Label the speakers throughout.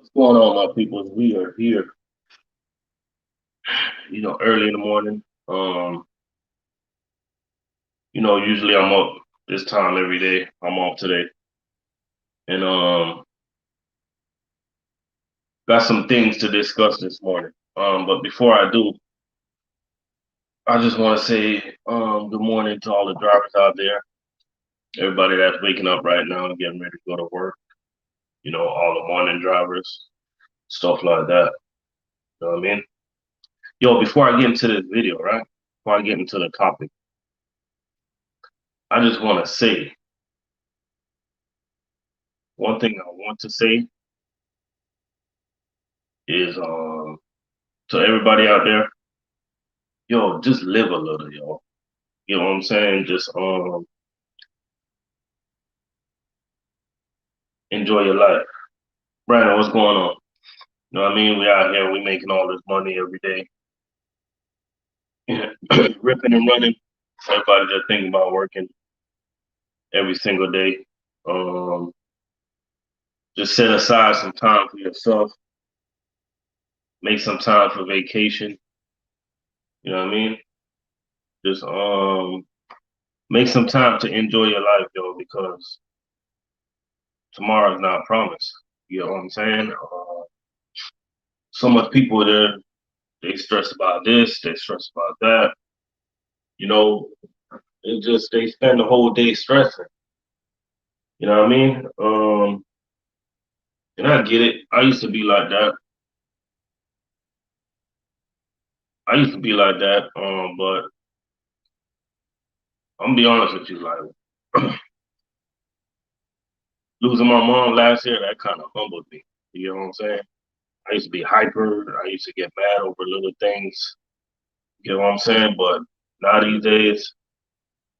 Speaker 1: What's going on, my people? We are here, early in the morning. Usually I'm up this time every day. I'm off today. And got some things to discuss this morning. But before I do, I just want to say good morning to all the drivers out there, everybody that's waking up right now and getting ready to go to work, all the morning drivers, stuff like that. You know what I mean? Yo, before I get into this video, right? Before I get into the topic, I just want to say one thing I want to say is to everybody out there, yo, just live a little, yo. You know what I'm saying? Just enjoy your life. Brandon, what's going on? You know what I mean? We out here, we making all this money every day. Ripping and running. Everybody just thinking about working every single day. Um, just set aside some time for yourself. Make some time for vacation. You know what I mean? Just make some time to enjoy your life, yo, because tomorrow's not promised. You know what I'm saying? So much people there, they stress about this, they stress about that. You know, it just they spend the whole day stressing. You know what I mean? And I get it. I used to be like that. I used to be like that. But I'm gonna be honest with you, like losing my mom last year, that kind of humbled me. You know what I'm saying? I used to be hyper. I used to get mad over little things. You know what I'm saying? But now these days,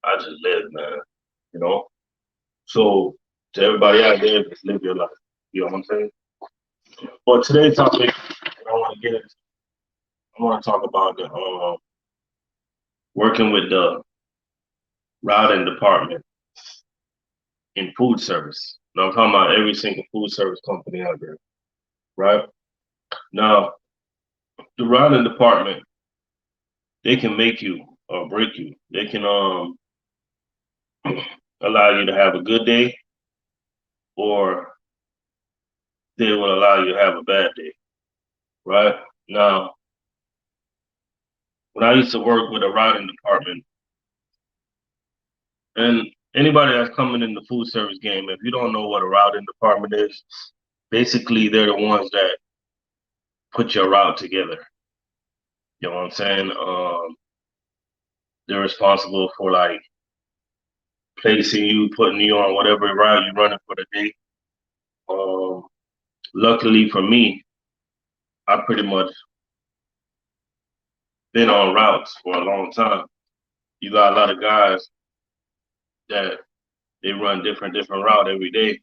Speaker 1: I just live, man. You know. So to everybody out there, just live your life. You know what I'm saying? But today's topic, I want to get into, I want to talk about the working with the routing department in food service. Now I'm talking about every single food service company out there, right? Now the routing department, they can make you or break you. They can allow you to have a good day, or they will allow you to have a bad day, right? Now, when I used to work with a routing department, and anybody that's coming in the food service game, if you don't know what a routing department is, basically they're the ones that put your route together. You know what I'm saying? They're responsible for like placing you, putting you on whatever route you're running for the day. Um, Luckily for me, I pretty much been on routes for a long time. You got a lot of guys that they run different route every day.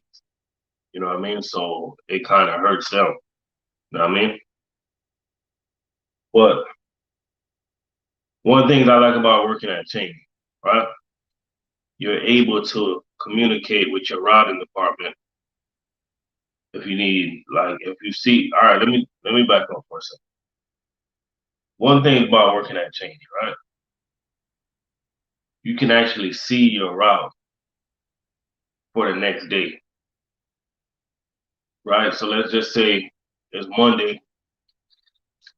Speaker 1: You know what I mean? So it kind of hurts them. You know what I mean? But one of the things I like about working at Cheney, right? You're able to communicate with your routing department if you need, like, if you see. All right, let me back up for a second. One thing about working at Cheney, right? You can actually see your route for the next day, right? So let's just say it's Monday,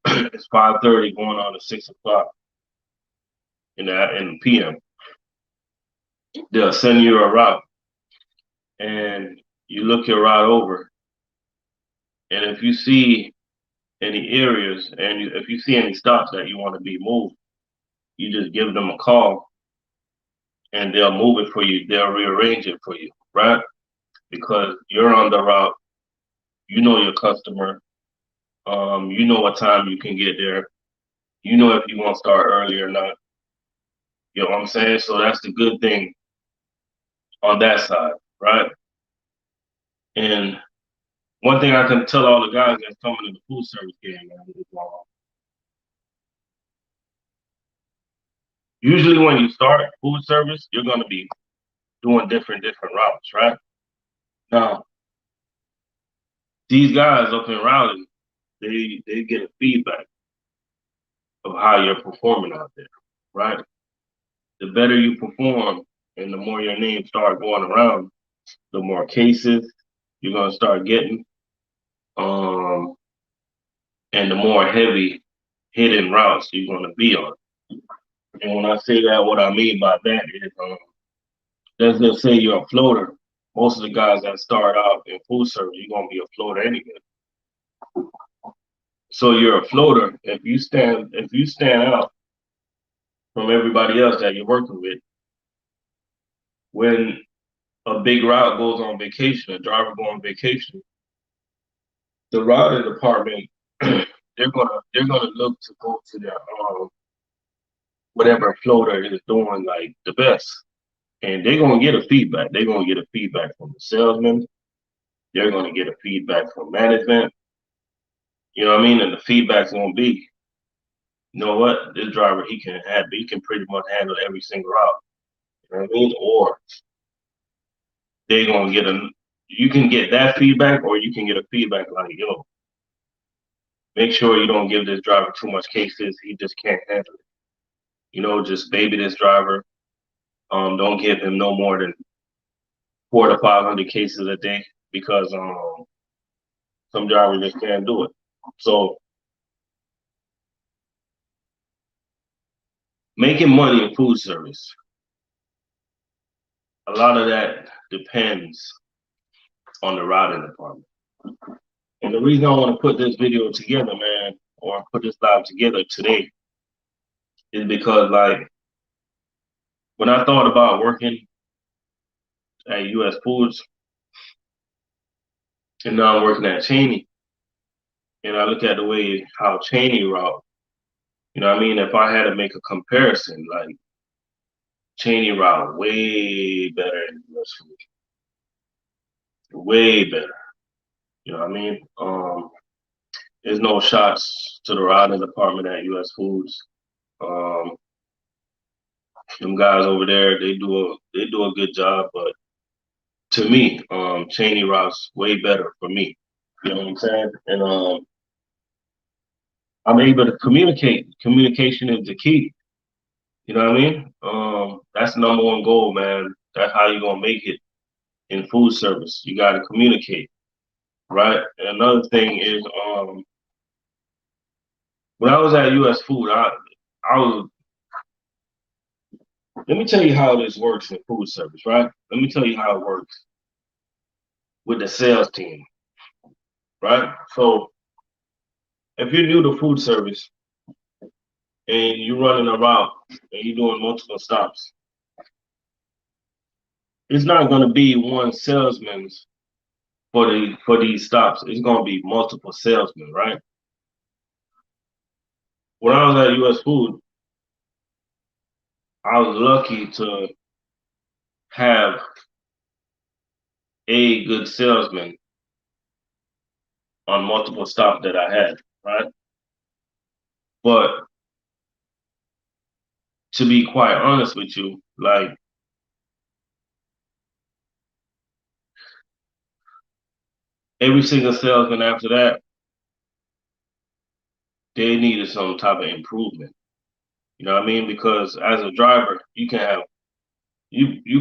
Speaker 1: it's 5:30 going on to 6 o'clock in the PM. They'll send you a route, and you look your route over, and if you see any areas and if you see any stops that you want to be moved, you just give them a call and they'll move it for you. They'll rearrange it for you, right? Because you're on the route, you know your customer, you know what time you can get there, you know if you want to start early or not. You know what I'm saying? So that's the good thing on that side, right? And one thing I can tell all the guys that's coming in the food service game, man, is usually when you start food service, you're going to be doing different routes, right? Now, These guys up in Raleigh, they get a feedback of how you're performing out there, right? The better you perform and the more your name start going around, the more cases you're gonna start getting, um, and the more heavy hidden routes you're gonna be on. And when I say that, what I mean by that is, let's just say you're a floater. Most of the guys that start out in food service, you're gonna be a floater anyway. So you're a floater. If you stand out from everybody else that you're working with, when a big route goes on vacation, a driver go on vacation, the routing department they're gonna look to go to their whatever floater is doing like the best. And they're gonna get a feedback. They're gonna get a feedback from the salesman. They're gonna get a feedback from management. You know what I mean? And the feedback's gonna be, you know what, this driver he can pretty much handle every single route. You know what I mean? Or they're gonna get a you can get that feedback, or you can get a feedback like, yo, make sure you don't give this driver too much cases. He just can't handle it. You know, just baby this driver. Don't give him no more than 400 to 500 cases a day because some drivers just can't do it. So making money in food service, a lot of that depends on the routing department. And the reason I want to put this video together, man, or put this live together today, is because like when I thought about working at US Foods and now I'm working at Cheney, and I look at the way how Cheney route, you know what I mean? If I had to make a comparison, like Cheney route way better than US Foods. Way better. You know what I mean? There's no shots to the routing department at US Foods. Um, them guys over there, they do a good job, but to me, Cheney routes way better for me. You know what I'm saying? And I'm able to communicate. Communication is the key. You know what I mean? That's the number one goal, man. That's how you're gonna make it in food service. You gotta communicate, right? And another thing is, when I was at US Food, I was. Let me tell you how this works in food service, right? Let me tell you how it works with the sales team, right? So if you're new to food service and you're running a route and you're doing multiple stops, it's not going to be one salesman for these stops. It's going to be multiple salesmen, right? When I was at US Food, I was lucky to have a good salesman on multiple stops that I had, right? But to be quite honest with you, like every single salesman after that, they needed some type of improvement. You know what I mean? Because as a driver, you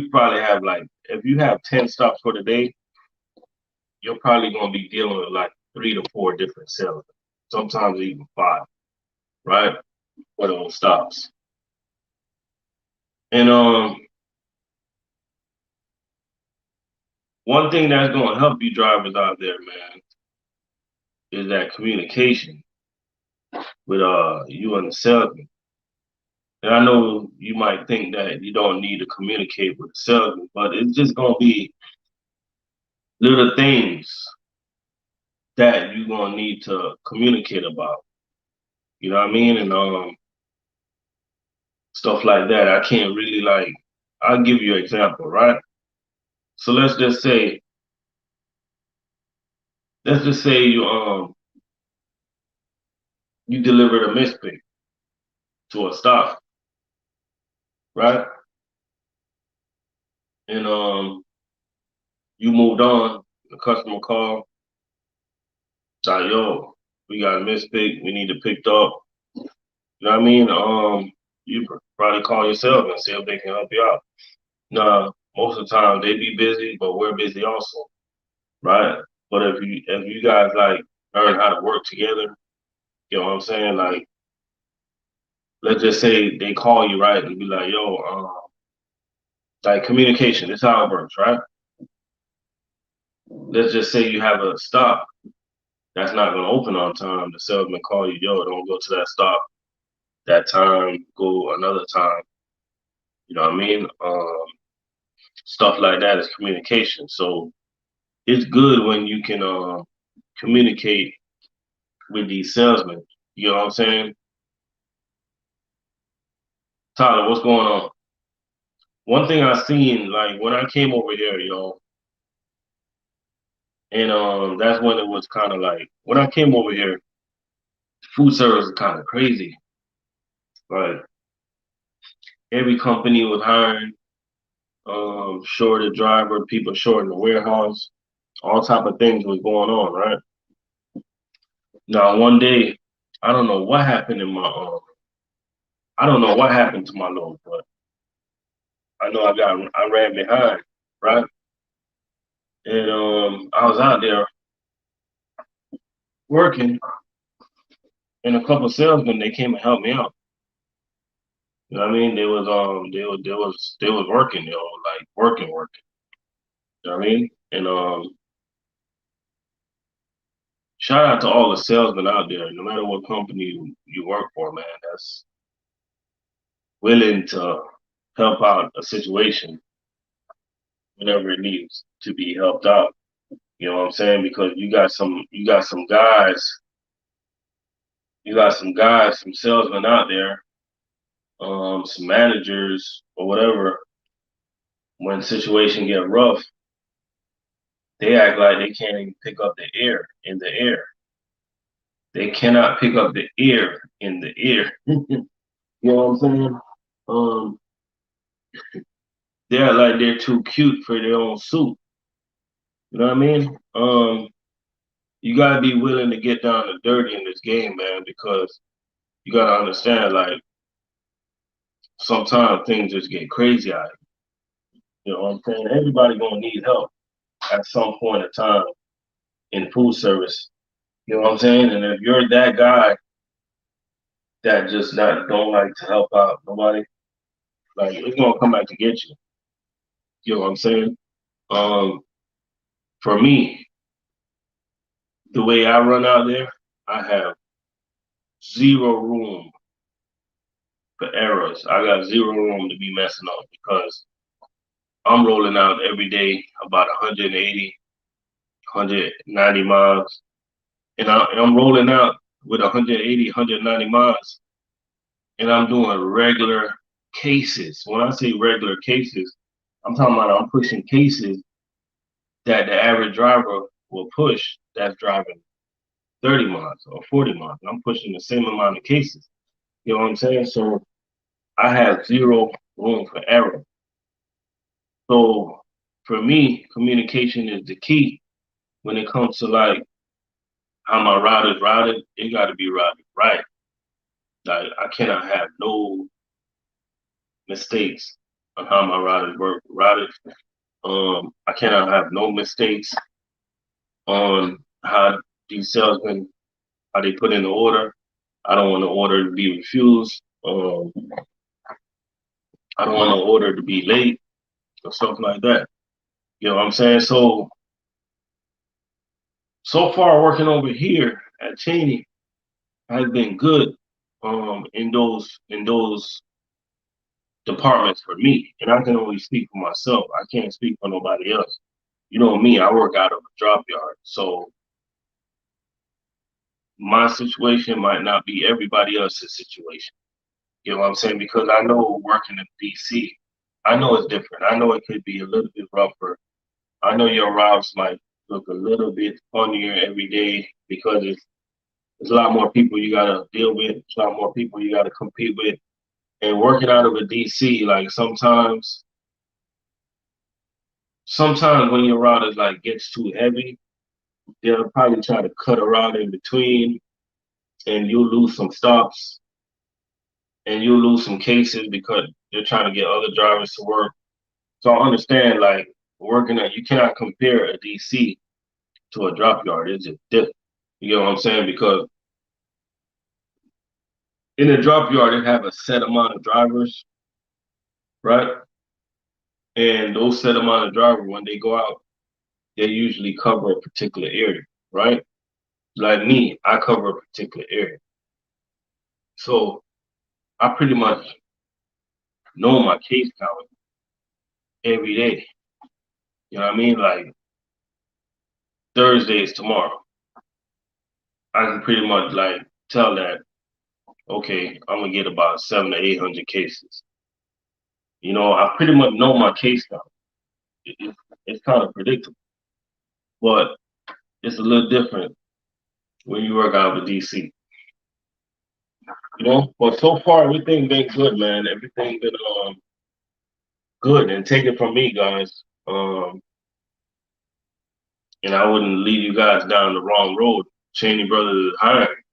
Speaker 1: probably have like if you have 10 stops for the day, you're probably gonna be dealing with like 3 to 4 different salesmen, sometimes even 5, right? For those stops. And one thing that's gonna help you drivers out there, man, is that communication with you and the salesman. And I know you might think that you don't need to communicate with the salesman, but it's just gonna be little things that you're gonna need to communicate about. You know what I mean? And stuff like that. I can't really like I'll give you an example, right? So let's just say you delivered a mispick to a stop, right? And you moved on, the customer called, Like, yo, we got a mispick, we need to pick up. You know what I mean? You probably call yourself and see if they can help you out. Nah, most of the time they be busy, but we're busy also, right? But if you guys like learn how to work together, you know what I'm saying? Like, let's just say they call you, right, and be like, yo, like communication, this is how it works, right? Let's just say you have a stop that's not gonna open on time. The salesman call you, yo, don't go to that stop that time, go another time. You know what I mean? Stuff like that is communication. So it's good when you can communicate with these salesmen. You know what I'm saying? Tyler, what's going on? One thing I seen, like when I came over here, and that's when it was kind of like when I came over here, food service is kind of crazy. Like every company was hiring short a driver, people short in the warehouse, all type of things was going on, right? Now one day, I don't know what happened in my I don't know what happened to my load, but I know I ran behind, right? And I was out there working, and a couple of salesmen they came and helped me out. You know what I mean? They was working, like working. You know what I mean? And shout out to all the salesmen out there, no matter what company you work for, man, that's willing to help out a situation whenever it needs to be helped out. You know what I'm saying? Because you got some salesmen out there, some managers or whatever. When situation get rough, they act like they can't even pick up the air in the air. They cannot pick up the air in the air. You know what I'm saying? Um, they're like they're too cute for their own suit. You know what I mean? You gotta be willing to get down to dirty in this game, man, because you gotta understand, like, sometimes things just get crazy out here. You know what I'm saying? Everybody gonna need help at some point in time in food service. You know what I'm saying? And if you're that guy that just not don't like to help out nobody, like it's gonna come back to get you. You know what I'm saying? Um, for me, the way I run out there, I have zero room for errors. I got zero room to be messing up because I'm rolling out every day about 180, 190 miles. And I'm rolling out with 180, 190 miles. And I'm doing regular cases. When I say regular cases, I'm talking about I'm pushing cases that the average driver will push that's driving 30 miles or 40 miles. I'm pushing the same amount of cases. You know what I'm saying? So I have zero room for error. So for me, communication is the key when it comes to like how my route is routed. It got to be routed right. Like I cannot have no mistakes on how my route is routed. I cannot have no mistakes on how these salesmen how they put in the order. I don't want the order to be refused. I don't want the order to be late or something like that. You know what I'm saying? So far working over here at Cheney has been good in those departments for me. And I can only speak for myself. I can't speak for nobody else. You know me, I work out of a drop yard. So my situation might not be everybody else's situation. You know what I'm saying? Because I know working in DC, I know it's different. I know it could be a little bit rougher. I know your routes might look a little bit funnier every day because there's a lot more people you gotta deal with, a lot more people you gotta compete with. And working out of a DC, like sometimes when your route is like gets too heavy, they'll probably try to cut around in between, and you'll lose some stops, and you'll lose some cases because they're trying to get other drivers to work. So I understand, like, working at, you cannot compare a DC to a drop yard. It's just different. You know what I'm saying? Because in a drop yard, they have a set amount of drivers, right? And those set amount of drivers, when they go out, they usually cover a particular area, right? Like me, I cover a particular area. So I pretty much know my case count every day. You know what I mean? Like Thursday is tomorrow. I can pretty much like tell that, okay, I'm gonna get about 700 to 800 cases. You know, I pretty much know my case count. It's kind of predictable, but it's a little different when you work out with DC. You know, but so far everything been good, man. Everything been good. And take it from me, guys. And I wouldn't lead you guys down the wrong road. Cheney Brothers is hiring,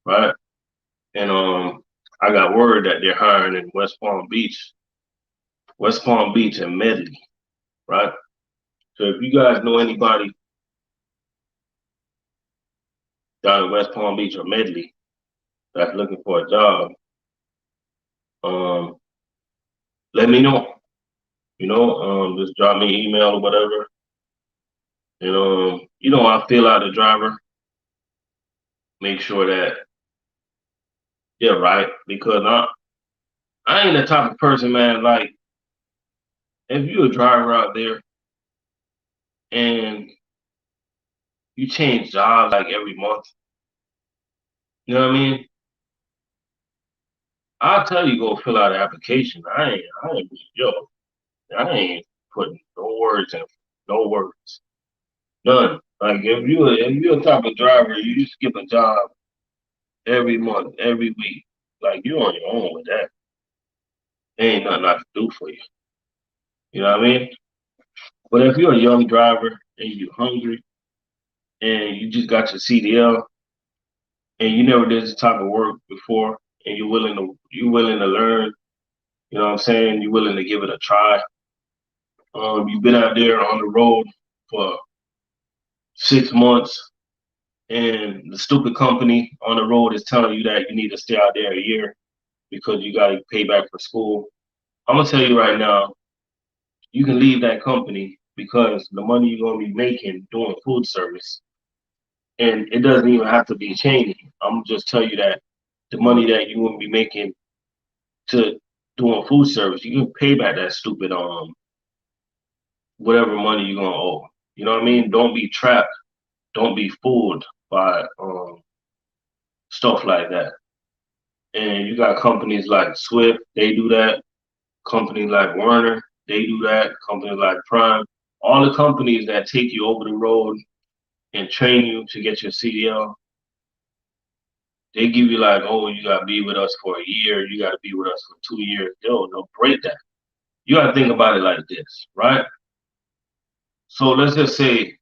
Speaker 1: right? And I got word that they're hiring in West Palm Beach and Medley, right? So if you guys know anybody down in West Palm Beach or Medley that's looking for a job, um, let me know. You know, just drop me an email or whatever. And I fill out the driver, make sure that they're right because I ain't the type of person, man. Like if you're a driver out there and you change jobs like every month, you know what I mean? I'll tell you go fill out an application. Yo, I ain't putting no words in, no words, none. Like if you're a type of driver, you skip a job every month, every week. Like you're on your own with that. Ain't nothing I can do for you. You know what I mean? But if you're a young driver and you're hungry and you just got your CDL and you never did this type of work before and you're willing to learn, you know what I'm saying? You're willing to give it a try. You've been out there on the road for 6 months and the stupid company on the road is telling you that you need to stay out there a year because you got to pay back for school. I'm gonna tell you right now, you can leave that company because the money you're gonna be making doing food service, and it doesn't even have to be Cheney. I'm just tell you that the money that you will be making to doing food service, you can pay back that stupid whatever money you're gonna owe. You know what I mean? Don't be trapped. Don't be fooled by stuff like that. And you got companies like Swift, they do that. Companies like Werner, they do that. Companies like Prime, all the companies that take you over the road and train you to get your CDL, they give you like, oh, you gotta be with us for a year, you gotta be with us for 2 years. Yo, no, break that. You gotta think about it like this, right? So let's just say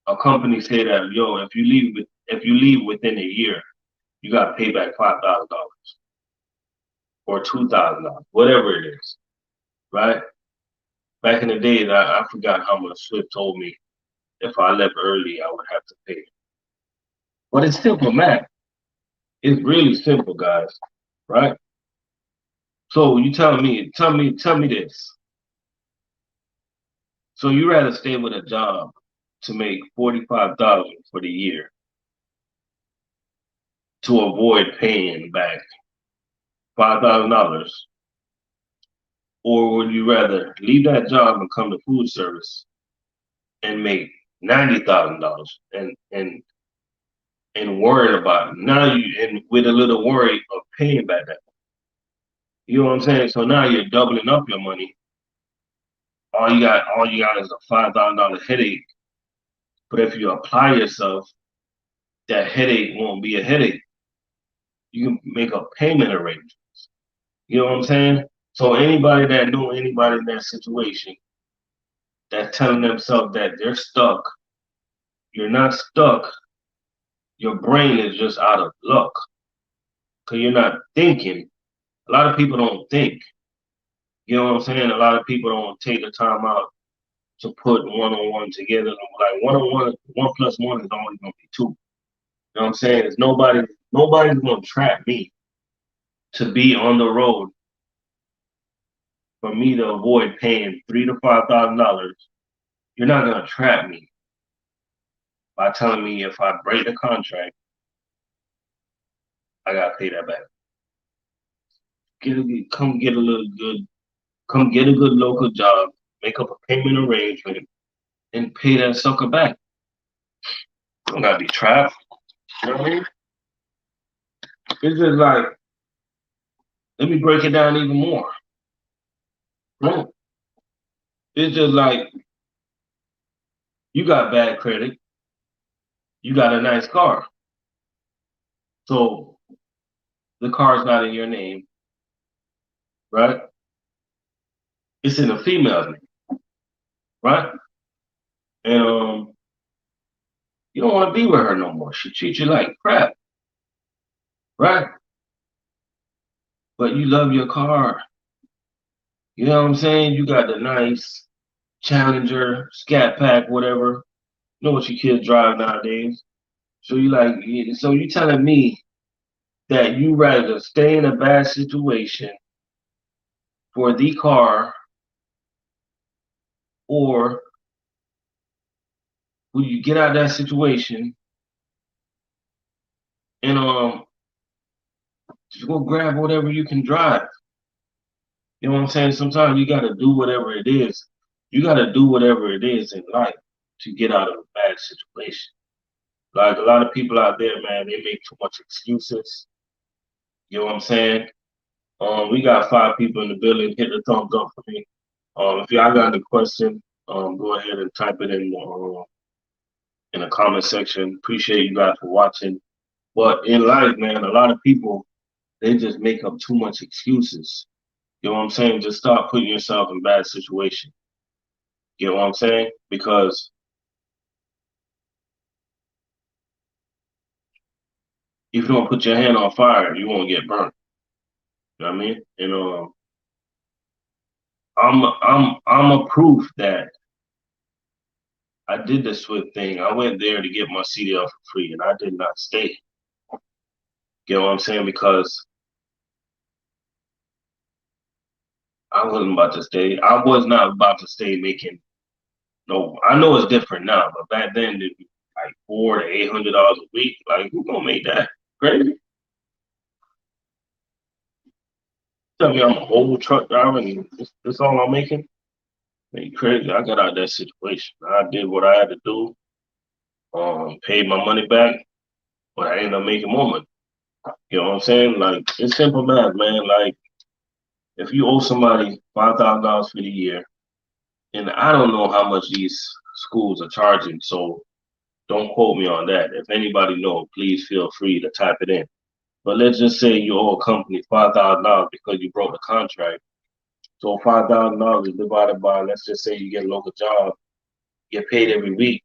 Speaker 1: a company say that, yo, if you leave within a year, you gotta pay back $5,000 or $2,000, whatever it is, right? Back in the days, I forgot how much Swift told me if I left early, I would have to pay. But it's simple math. It's really simple, guys, right? So you tell me this. So you rather stay with a job to make 45,000 for the year to avoid paying back $5,000, or would you rather leave that job and come to food service and make $90,000 and worrying about it? Now you and with a little worry of paying back that. You know what I'm saying? So now you're doubling up your money. All you got is a $5,000 headache. But if you apply yourself, that headache won't be a headache. You can make a payment arrangement. You know what I'm saying? So anybody that know anybody in that situation that's telling themselves that they're stuck you're not stuck. Your brain is just out of luck because you're not thinking. A lot of people don't think. You know what I'm saying? A lot of people don't take the time out to put one-on-one together. Like one-on-one, 1 plus 1 is always gonna be 2. You know what I'm saying? It's nobody's gonna trap me to be on the road for me to avoid paying $3,000 to $5,000. You're not gonna trap me by telling me if I break the contract, I gotta pay that back. Come get a little good, come get a good local job, make up a payment arrangement, and pay that sucker back. You don't gotta be trapped. You know what I mean? It's just like, let me break it down even more. Right? It's just like you got bad credit, you got a nice car. So the car's not in your name, right? It's in a female's name, right? And you don't want to be with her no more. She treats you like crap, right? But you love your car. You know what I'm saying? You got the nice Challenger, Scat Pack, whatever. You know what your kids drive nowadays. So you telling me that you rather stay in a bad situation for the car, or will you get out of that situation and just go grab whatever you can drive? You know what I'm saying? Sometimes you gotta do whatever it is. You gotta do whatever it is in life to get out of a bad situation. Like a lot of people out there, man, they make too much excuses. You know what I'm saying? We got 5 people in the building. Hit the thumbs up for me. If y'all got any question, go ahead and type it in the comment section. Appreciate you guys for watching. But in life, man, a lot of people, they just make up too much excuses. You know what I'm saying? Just stop putting yourself in bad situations. You know what I'm saying? Because if you don't put your hand on fire, you won't get burnt. You know what I mean? And I'm a proof that I did the Swift thing. I went there to get my CDL for free, and I did not stay. You know what I'm saying? Because I wasn't about to stay. I was not about to stay making no. I know it's different now, but back then it'd be like $400 to $800 a week. Like who gonna make that? Crazy. Tell me I'm a old truck driver and this all I'm making? Man, crazy. I got out of that situation. I did what I had to do. Paid my money back, but I ended up making more money. You know what I'm saying? Like it's simple math, man. Like if you owe somebody $5,000 for the year, and I don't know how much these schools are charging, so don't quote me on that. If anybody knows, please feel free to type it in. But let's just say you owe a company $5,000 because you broke the contract. So $5,000 is divided by, let's just say you get a local job, get paid every week,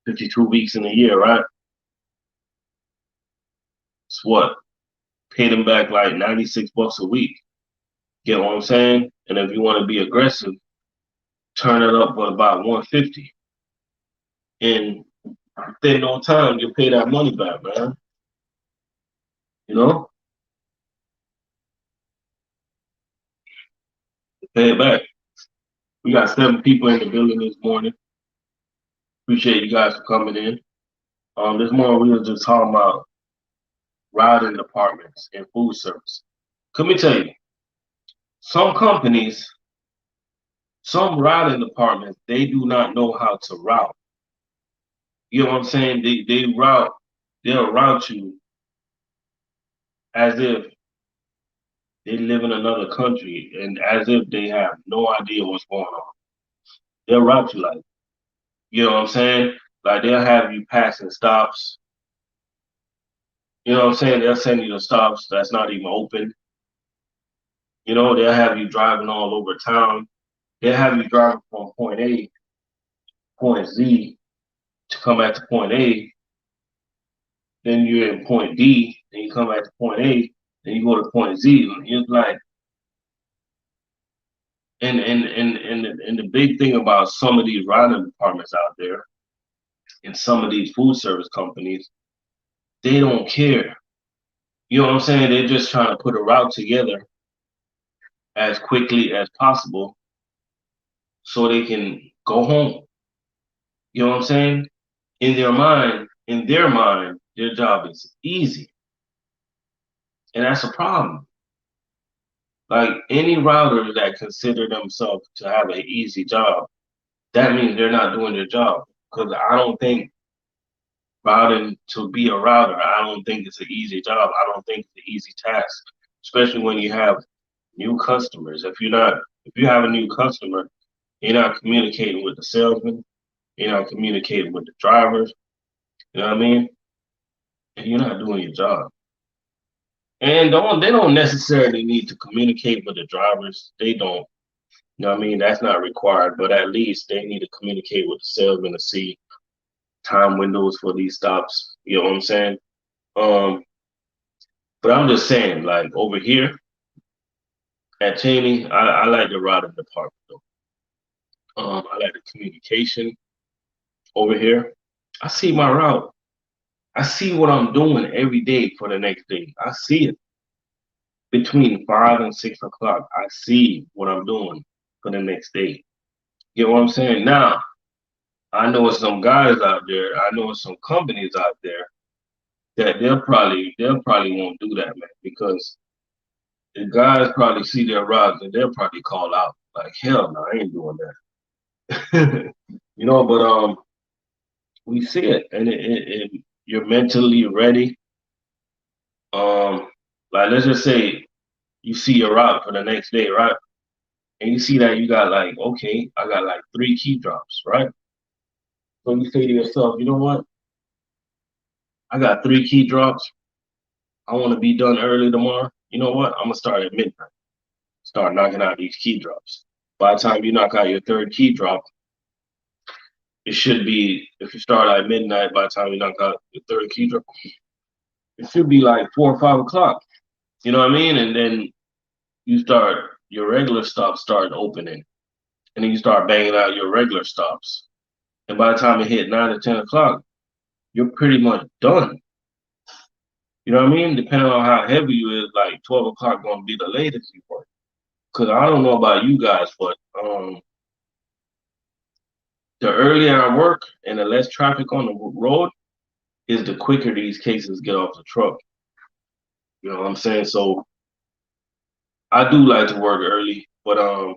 Speaker 1: 52 weeks in a year, right? It's what? Pay them back like $96 a week. Get what I'm saying? And if you want to be aggressive, turn it up for about 150. And within no time, you pay that money back, man. You know? Pay it back. We got 7 people in the building this morning. Appreciate you guys for coming in. This morning we were just talking about routing departments and food service. Let me tell you, some companies, some routing departments, they do not know how to route. You know what I'm saying? They'll route you as if they live in another country and as if they have no idea what's going on. They'll route you like, you know what I'm saying? Like they'll have you passing stops. You know what I'm saying? They'll send you to stops that's not even open. You know, they'll have you driving all over town. They'll have you driving from point A, point Z, to come at to point A, then you're in point D, then you come at to point A, then you go to point Z. It's like, and the big thing about some of these riding departments out there and some of these food service companies, they don't care. You know what I'm saying? They're just trying to put a route together as quickly as possible so they can go home. You know what I'm saying? In their mind, their job is easy. And that's a problem. Like any router that consider themselves to have an easy job, that means they're not doing their job. Because I don't think routing to be a router, I don't think it's an easy job. I don't think it's an easy task, especially when you have new customers. If you have a new customer, you're not communicating with the salesman, you're not communicating with the drivers, you know what I mean? And you're not doing your job. And they don't necessarily need to communicate with the drivers. They don't. You know what I mean? That's not required, but at least they need to communicate with the salesman to see time windows for these stops. You know what I'm saying? Um, but I'm just saying, like over here at Cheney, I like the routing department though. I like the communication over here. I see my route. I see what I'm doing every day for the next day. I see it between 5 and 6 o'clock. I see what I'm doing for the next day. You know what I'm saying? Now, I know some guys out there, I know some companies out there that they'll probably won't do that, man, because the guys probably see their routes and they'll probably call out like, hell no, I ain't doing that. But we see it, and you're mentally ready. Like let's just say you see your route for the next day, right? And you see that you got like, okay, I got like 3 key drops, right? So you say to yourself, you know what? I got 3 key drops. I want to be done early tomorrow. You know what? I'm gonna start at midnight. Start knocking out these key drops. By the time you knock out your 3rd key drop, it should be, if you start at midnight, by the time you knock out your 3rd key drop, it should be like 4 or 5 o'clock. You know what I mean? And then you start your regular stops start opening, and then you start banging out your regular stops. And by the time it hit 9 or 10 o'clock, you're pretty much done. You know what I mean? Depending on how heavy you is, like 12 o'clock gonna be the latest you work. Cause I don't know about you guys, but the earlier I work and the less traffic on the road is the quicker these cases get off the truck. You know what I'm saying? So I do like to work early, but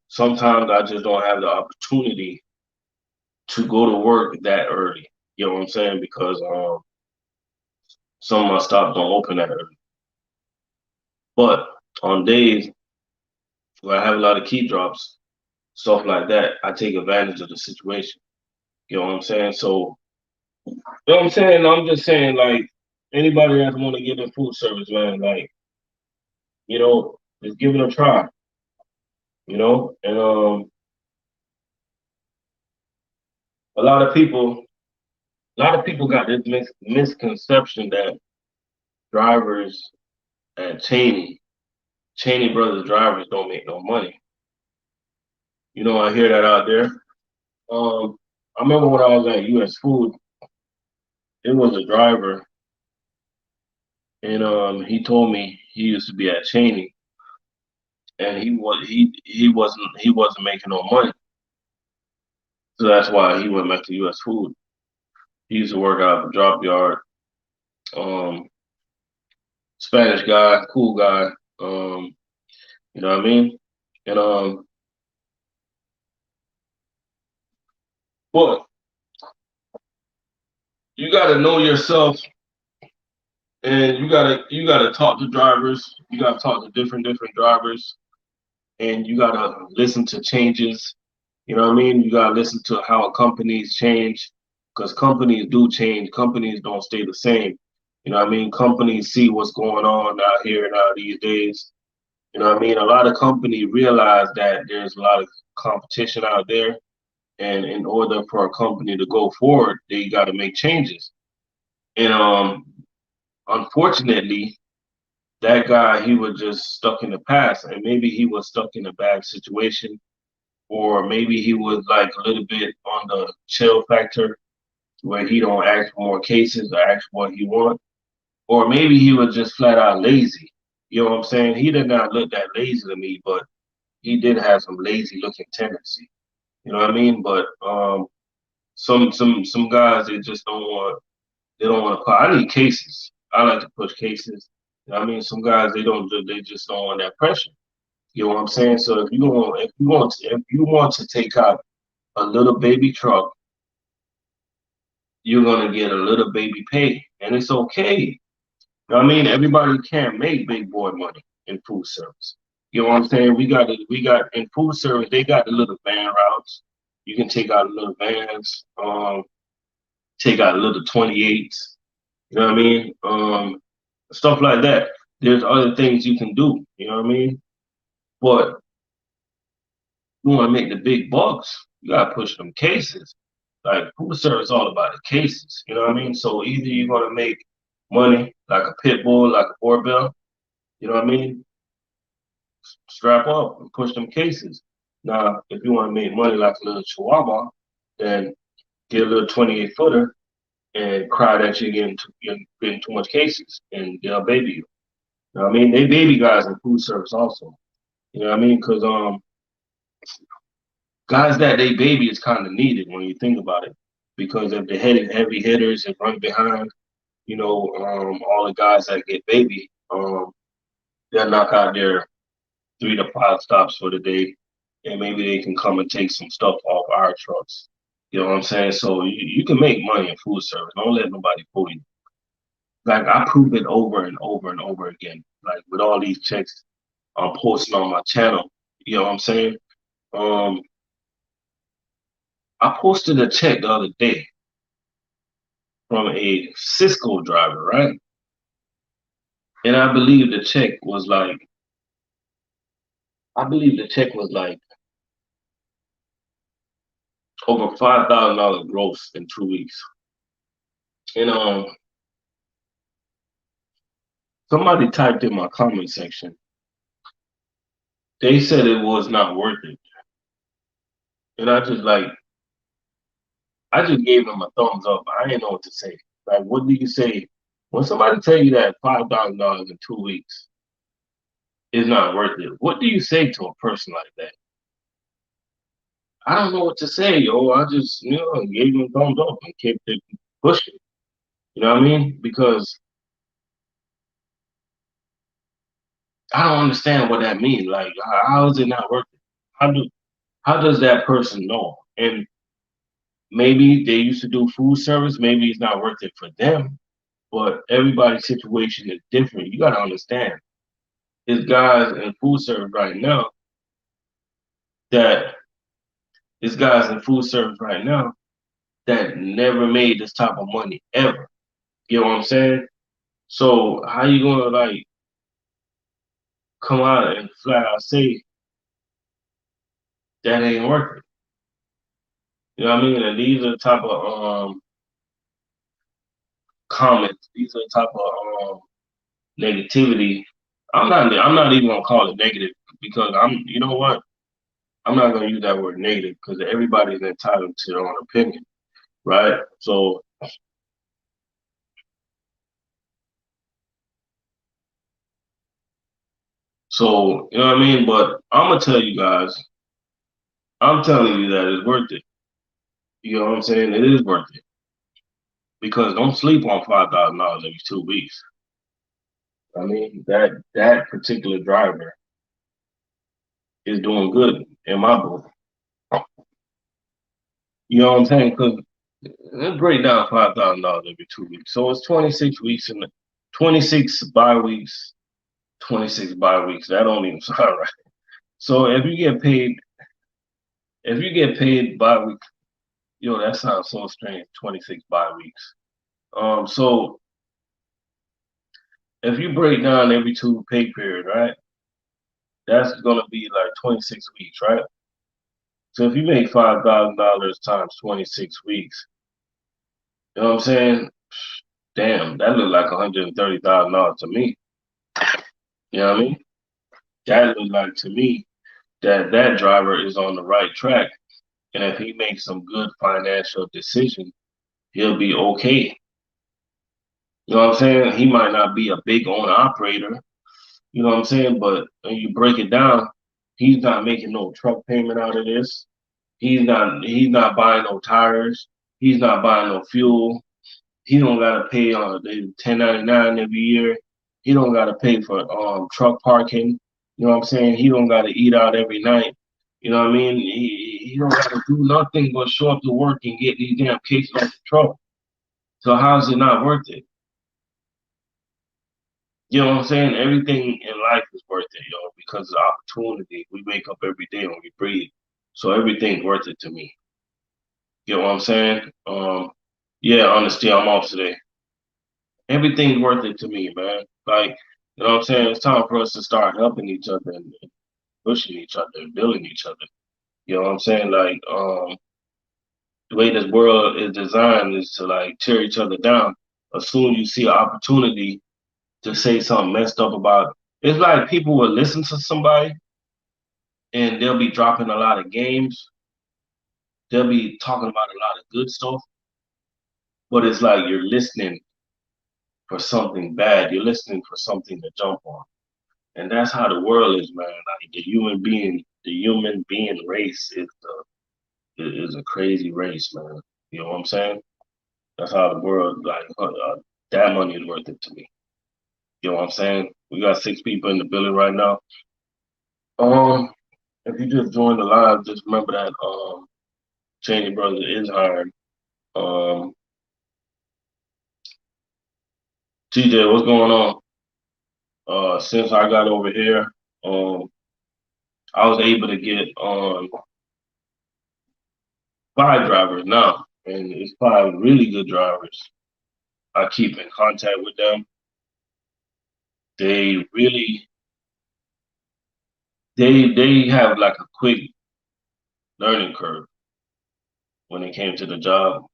Speaker 1: sometimes I just don't have the opportunity to go to work that early. You know what I'm saying? Because some of my stops don't open that early. But on days where I have a lot of key drops, stuff like that, I take advantage of the situation. You know what I'm saying? So, you know what I'm saying? I'm just saying, like, anybody that want to get in food service, man, like, just give it a try, And a lot of people, got this misconception that drivers at Cheney Brothers drivers don't make no money. I hear that out there. I remember when I was at US Food, it was a driver, and he told me he used to be at Cheney, and he wasn't making no money, so that's why he went back to US Food. He used to work out of a drop yard. Um, Spanish guy, cool guy. You know what I mean? And but you got to know yourself, and you gotta talk to drivers. You gotta talk to different drivers, and you gotta listen to changes. You know what I mean? You gotta listen to how companies change, because companies do change. Companies don't stay the same. You know what I mean? Companies see what's going on out here now these days. You know what I mean? A lot of companies realize that there's a lot of competition out there, And in order for a company to go forward, they got to make changes. And unfortunately, that guy, he was just stuck in the past, and maybe he was stuck in a bad situation, or maybe he was like a little bit on the chill factor where he don't ask for more cases or ask for what he wants, or maybe he was just flat out lazy. You know what I'm saying? He did not look that lazy to me, but he did have some lazy looking tendency. You know what I mean? But some guys, they just don't want, they don't want to. I need cases. I like to push cases. You know what I mean? Some guys, they just don't want that pressure. You know what I'm saying? So if you want to take out a little baby truck, you're gonna get a little baby pay, and it's okay. You know what I mean? Everybody can't make big boy money in food service. You know what I'm saying? We got in food service, they got the little van routes. You can take out little vans, take out little 28s. You know what I mean? Stuff like that. There's other things you can do. You know what I mean? But you want to make the big bucks, you gotta push them cases. Like food service, all about the cases. You know what I mean? So either you're gonna make money like a pit bull, like a doorbell. You know what I mean? Strap up and push them cases. Now, if you want to make money like a little chihuahua, then get a little 28 footer and cry that you're getting too much cases, and they'll baby you. You know what I mean? They baby guys in food service also. You know what I mean? Because guys that they baby is kind of needed when you think about it. Because if the heavy hitters and run behind, all the guys that get baby, they'll knock out their 3 to 5 stops for the day, and maybe they can come and take some stuff off our trucks. You know what I'm saying? So you can make money in food service. Don't let nobody fool you. Like I prove it over and over and over again. Like with all these checks I'm posting on my channel. You know what I'm saying? Um, I posted a check the other day from a Cisco driver, right? And I believe the check was like over $5,000 gross in 2 weeks. And somebody typed in my comment section. They said it was not worth it. And I just gave them a thumbs up. I didn't know what to say. Like, what do you say when somebody tell you that $5,000 in 2 weeks is not worth it? What do you say to a person like that? I don't know what to say, yo. I just, gave them a thumbs up and kept it pushing. You know what I mean? Because I don't understand what that means. Like, how is it not worth it? How does that person know? And maybe they used to do food service. Maybe it's not worth it for them. But everybody's situation is different. You gotta understand. There's guys in food service right now that there's guys in food service right now that never made this type of money ever. You know what I'm saying? So how you gonna like come out and flat out say that ain't worth it? You know what I mean? And these are the type of comments. These are the type of negativity. I'm not even gonna call it negative because you know what? I'm not gonna use that word negative because everybody's entitled to their own opinion, right? So you know what I mean? But I'm gonna tell you guys, I'm telling you that it's worth it. You know what I'm saying? It is worth it. Because don't sleep on $5,000 every 2 weeks. I mean, that particular driver is doing good in my book. You know what I'm saying? Because let's break down $5,000 every 2 weeks. So it's 26 weeks and 26 bye weeks, 26 bye weeks. That don't even sound right. So if you get paid bye week, that sounds so strange. 26 bye weeks. So if you break down every 2 pay period, right? That's gonna be like 26 weeks, right? So if you make $5,000 times 26 weeks, you know what I'm saying? Damn, that look like $130,000 to me. You know what I mean? That look like to me that that driver is on the right track. And if he makes some good financial decision, he'll be okay. You know what I'm saying? He might not be a big owner operator, you know what I'm saying? But when you break it down, he's not making no truck payment out of this. He's not buying no tires. He's not buying no fuel. He don't gotta pay on the 1099 every year. He don't gotta pay for truck parking. You know what I'm saying? He don't gotta eat out every night. You know what I mean? He don't gotta do nothing but show up to work and get these damn cases off the truck. So how's it not worth it? You know what I'm saying? Everything in life is worth it, yo, because of opportunity. We wake up every day and we breathe. So everything's worth it to me. You know what I'm saying? Yeah, honestly, I'm off today. Everything's worth it to me, man. Like, you know what I'm saying? It's time for us to start helping each other and pushing each other and building each other. You know what I'm saying? Like, the way this world is designed is to like tear each other down. As soon as you see an opportunity to say something messed up about it, it's like people will listen to somebody and they'll be dropping a lot of games. They'll be talking about a lot of good stuff, but it's like you're listening for something bad. You're listening for something to jump on. And that's how the world is, man. Like the human being race is a crazy race, man. You know what I'm saying? That's how the world like that money is worth it to me. You know what I'm saying? We got 6 people in the building right now. Um, if you just joined the live, just remember that Cheney brother is hired. Um, TJ, what's going on? Since I got over here, um, I was able to get 5 drivers now, and it's 5 really good drivers. I keep in contact with them. They really they have like a quick learning curve when it came to the job.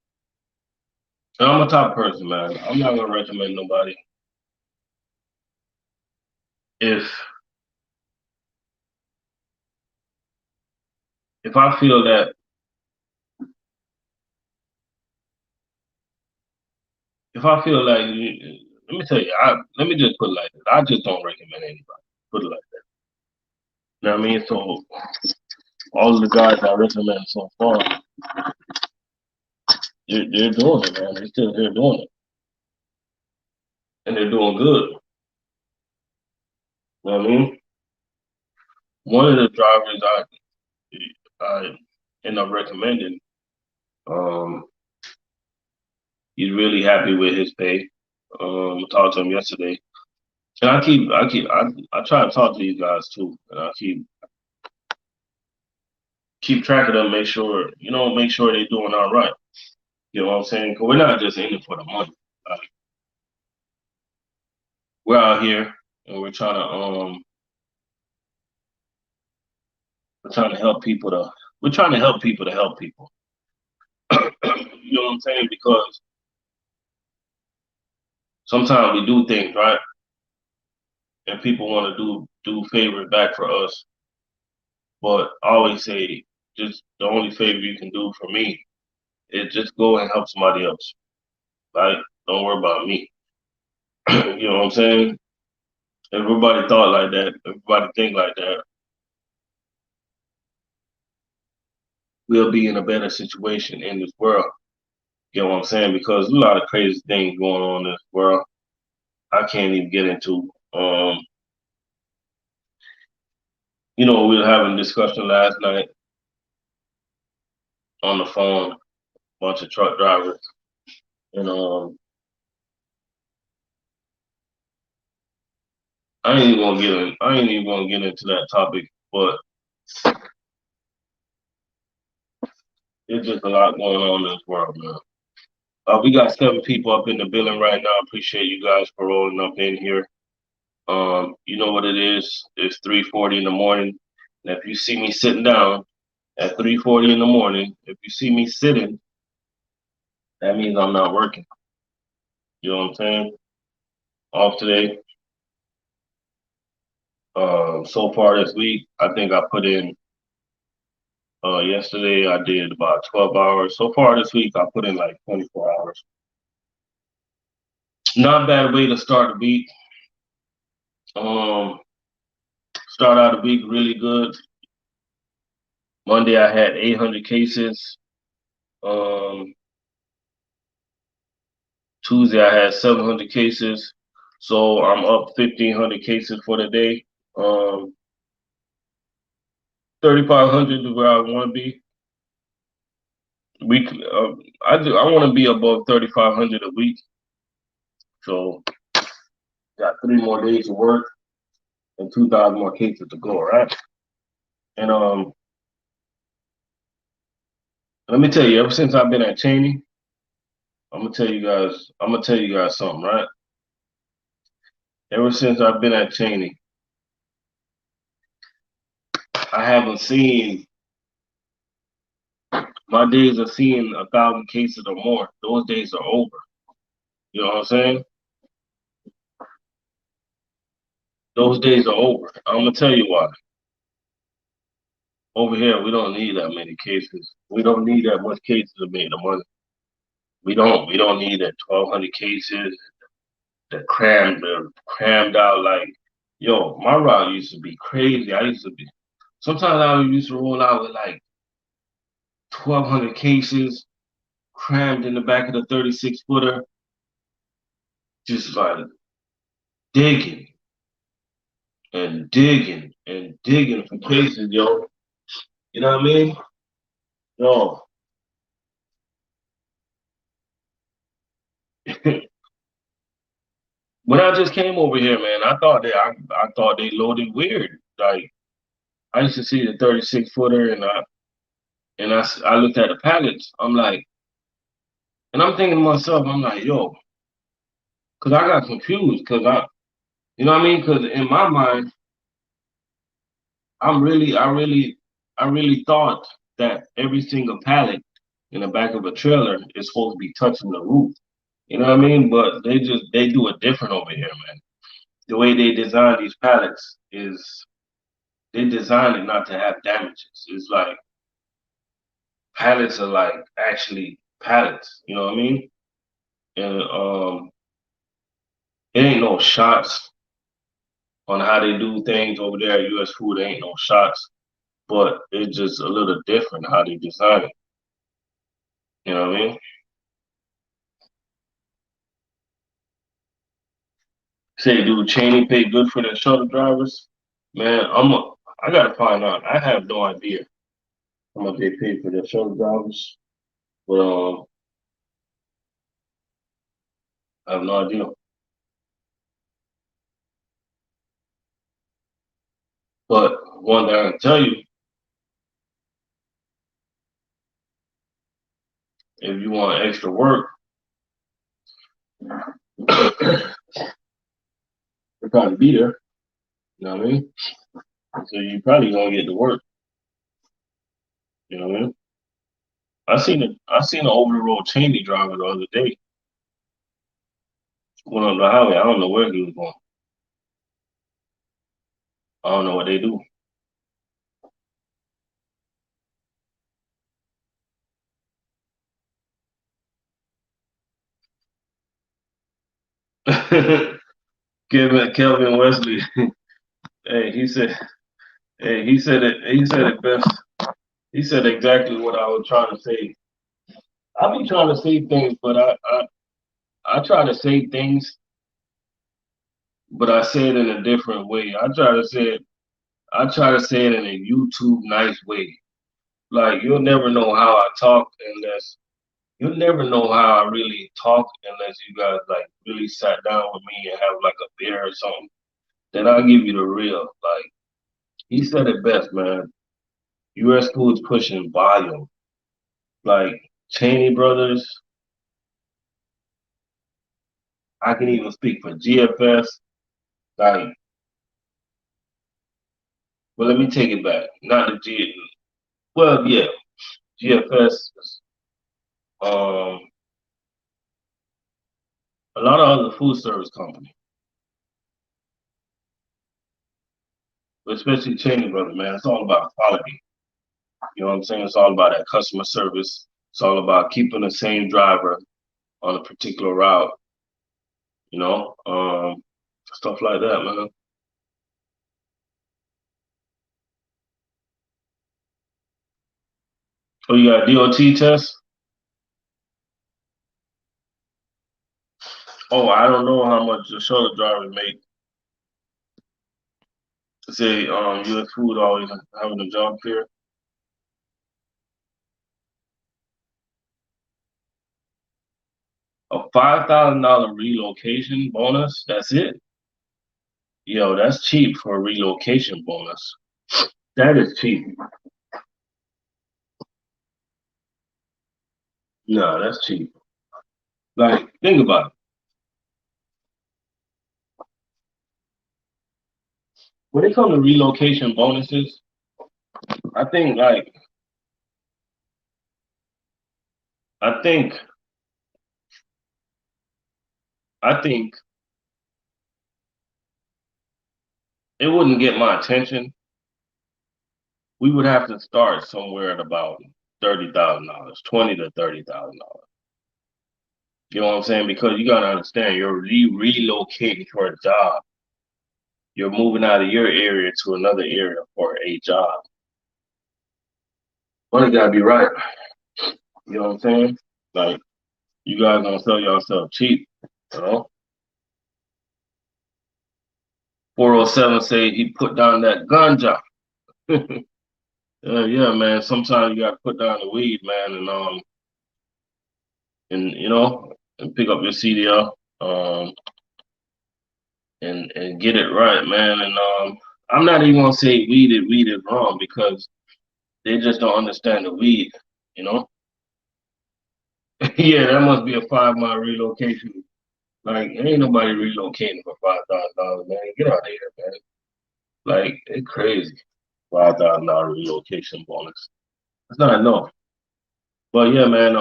Speaker 1: And I'm a top person, man. I'm not gonna recommend nobody if if I feel that if I feel like let me tell you, let me just put it like this. I just don't recommend anybody. Put it like that. You know what I mean? So all of the guys I recommend so far, they're doing it, man. They're doing it, and they're doing good. You know what I mean? One of the drivers I end up recommending, um, he's really happy with his pay. I talked to him yesterday, and I try to talk to these guys too, and I keep track of them, make sure they're doing all right. You know what I'm saying? 'Cause we're not just in it for the money. Like, we're out here and we're trying to help people to we're trying to help people to help people. You know what I'm saying? Because sometimes we do things right, and people want to do favors back for us. But I always say, just the only favor you can do for me is just go and help somebody else. Right? Don't worry about me. You know what I'm saying? Everybody thought like that. Everybody think like that. We'll be in a better situation in this world. You know what I'm saying? Because there's a lot of crazy things going on in this world. I can't even get into. We were having a discussion last night on the phone, bunch of truck drivers, and I ain't even gonna get into that topic, but there's just a lot going on in this world, man. We got 7 people up in the building right now. Appreciate you guys for rolling up in here. You know what it is? It's 3:40 in the morning. And if you see me sitting down, at 3:40 in the morning. If you see me sitting, that means I'm not working. You know what I'm saying? Off today. So far this week, I think I put in. Yesterday I did about 12 hours. So far this week, I put in like 24 hours. Not a bad way to start the week. Um, Start out the week really good. Monday I had 800 cases. Um, Tuesday I had 700 cases. So I'm up 1,500 cases for the day. 3,500 is where I want to be. Week, I want to be above 3,500 a week. So got 3 more days of work and 2,000 more cases to go. Right. And let me tell you, ever since I've been at Cheney, I'm gonna tell you guys something, right? Ever since I've been at Cheney, I haven't seen my days of seeing 1,000 cases or more. Those days are over. You know what I'm saying? Those days are over. I'm gonna tell you why. Over here, we don't need that many cases. We don't need that much cases to make the money. We don't. We don't need that 1,200 cases that crammed out like. Yo, my route used to be crazy. I used to be. Sometimes I used to roll out with like 1,200 cases crammed in the back of the 36 footer, just like digging and digging and digging for cases, yo. You know what I mean? Yo, when I just came over here, man, I thought they loaded weird. Like I used to see the 36 footer, I looked at the pallets. I'm like, and I'm thinking to myself, I'm like, yo, because I got confused, because you know what I mean? Because in my mind, I'm really, I really, I really thought that every single pallet in the back of a trailer is supposed to be touching the roof. You know what I mean? But they do it different over here, man. The way they design these pallets is they design it not to have damages. It's like pallets are like actually pallets. You know what I mean? And it ain't no shots on how they do things over there at US Food. There ain't no shots, but it's just a little different how they design it. You know what I mean? Say, do Cheney pay good for their shuttle drivers? Man, I gotta find out. I have no idea how much they pay for their shuttle drivers, but I have no idea. But one thing I can tell you, if you want extra work, you'll probably be there. You know what I mean? So you probably gonna get to work. You know what I mean? I seen an over the road Cheney driver the other day going on the highway. I don't know where he was going. I don't know what they do. Kelvin Wesley. Hey, he said. Hey, he said it. He said it best. He said exactly what I was trying to say. I be trying to say things, but I try to say things, but I say it in a different way. I try to say it in a YouTube nice way. Like you'll never know how I talk unless you'll never know how I really talk unless you guys like really sat down with me and have like a beer or something. Then I'll give you the real. Like he said it best, man. US Foods pushing volume. Like Cheney Brothers, I can even speak for GFS. Like, well, let me take it back. Not the G. Well, yeah, GFS, um, a lot of other food service companies, especially Cheney brother, man. It's all about quality. You know what I'm saying? It's all about that customer service. It's all about keeping the same driver on a particular route. You know, stuff like that, man. Oh, you got a DOT test? Oh, I don't know how much the shuttle driver make. Say, U.S. Food always having a job fair. A $5,000 relocation bonus. That's it. Yo, that's cheap for a relocation bonus. That is cheap. No, that's cheap. Like, think about it. When it comes to relocation bonuses, I think like I think I think it wouldn't get my attention. We would have to start somewhere at about $30,000, 20 to $30,000. You know what I'm saying? Because you gotta understand, you're relocating for a job. You're moving out of your area to another area for a job. Money gotta be right. You know what I'm saying? Like you guys gonna sell yourself cheap. You know? 407 say he put down that ganja. Yeah, man. Sometimes you gotta put down the weed, man, and and pick up your CDL, and get it right, man. And I'm not even gonna say weed is wrong because they just don't understand the weed, you know. Yeah, that must be a 5 mile relocation. Like, ain't nobody relocating for $5,000, man. Get out of here, man. Like, it's crazy. $5,000 relocation bonus. It's not enough. But yeah, man.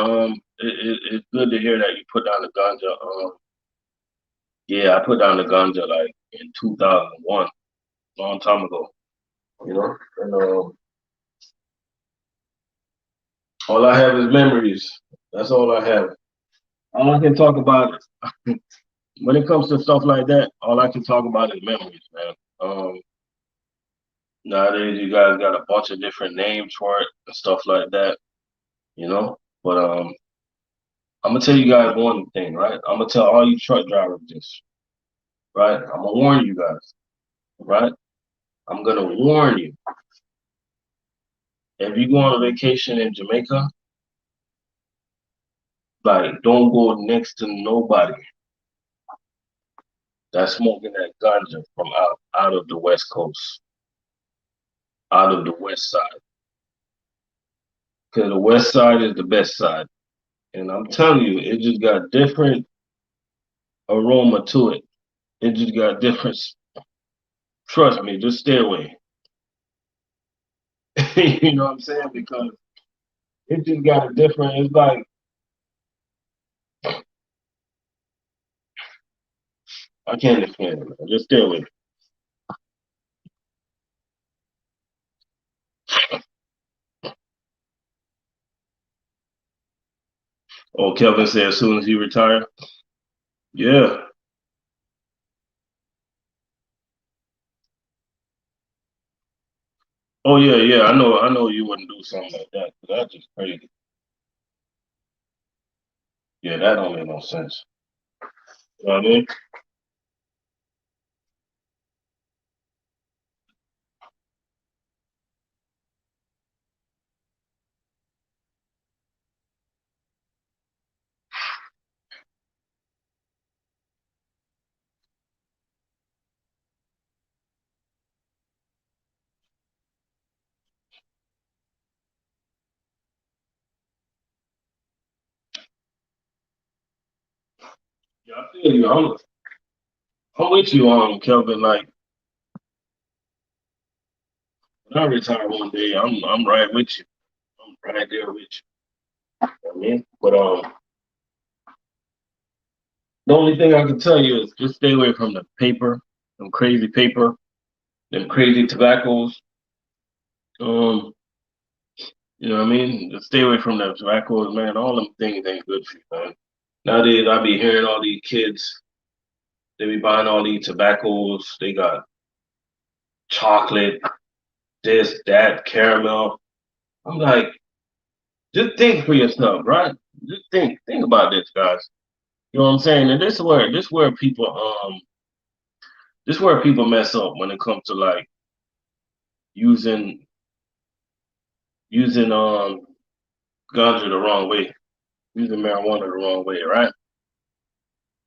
Speaker 1: It's good to hear that you put down the ganja. Yeah, I put down the ganja like in 2001, long time ago. You know, and all I have is memories. That's all I have. All I can talk about is when it comes to stuff like that. All I can talk about is memories, man. Nowadays, you guys got a bunch of different names for it and stuff like that. You know, but I'm gonna tell you guys one thing, right? I'm gonna tell all you truck drivers this, right? I'm gonna warn you guys, right? I'm gonna warn you. If you go on a vacation in Jamaica, like don't go next to nobody that's smoking that ganja from out of the West Coast, out of the West Side, because the West Side is the best side. And I'm telling you, it just got different aroma to it. It just got different. Trust me, just stay away. You know what I'm saying? Because it just got a different. It's like I can't explain it, man. Just stay away. Oh, Kelvin said as soon as he retire. Yeah. Oh yeah, yeah. I know you wouldn't do something like that. That's just crazy. Yeah, that don't make no sense. You know what I mean? Yeah, I feel you. I'm with you, Kelvin. Like when I retire one day, I'm right with you. right there with you. I mean, but the only thing I can tell you is just stay away from the paper, paper, them crazy tobaccos. Um, you know what I mean? Just stay away from them tobaccos, man. All them things ain't good for you, man. Nowadays, I be hearing all these kids, they be buying all these tobaccos. They got chocolate, this, that, caramel. I'm like, just think for yourself, right? Just think about this, guys. You know what I'm saying? And this where people mess up when it comes to like using using ganja the wrong way, using marijuana the wrong way, right?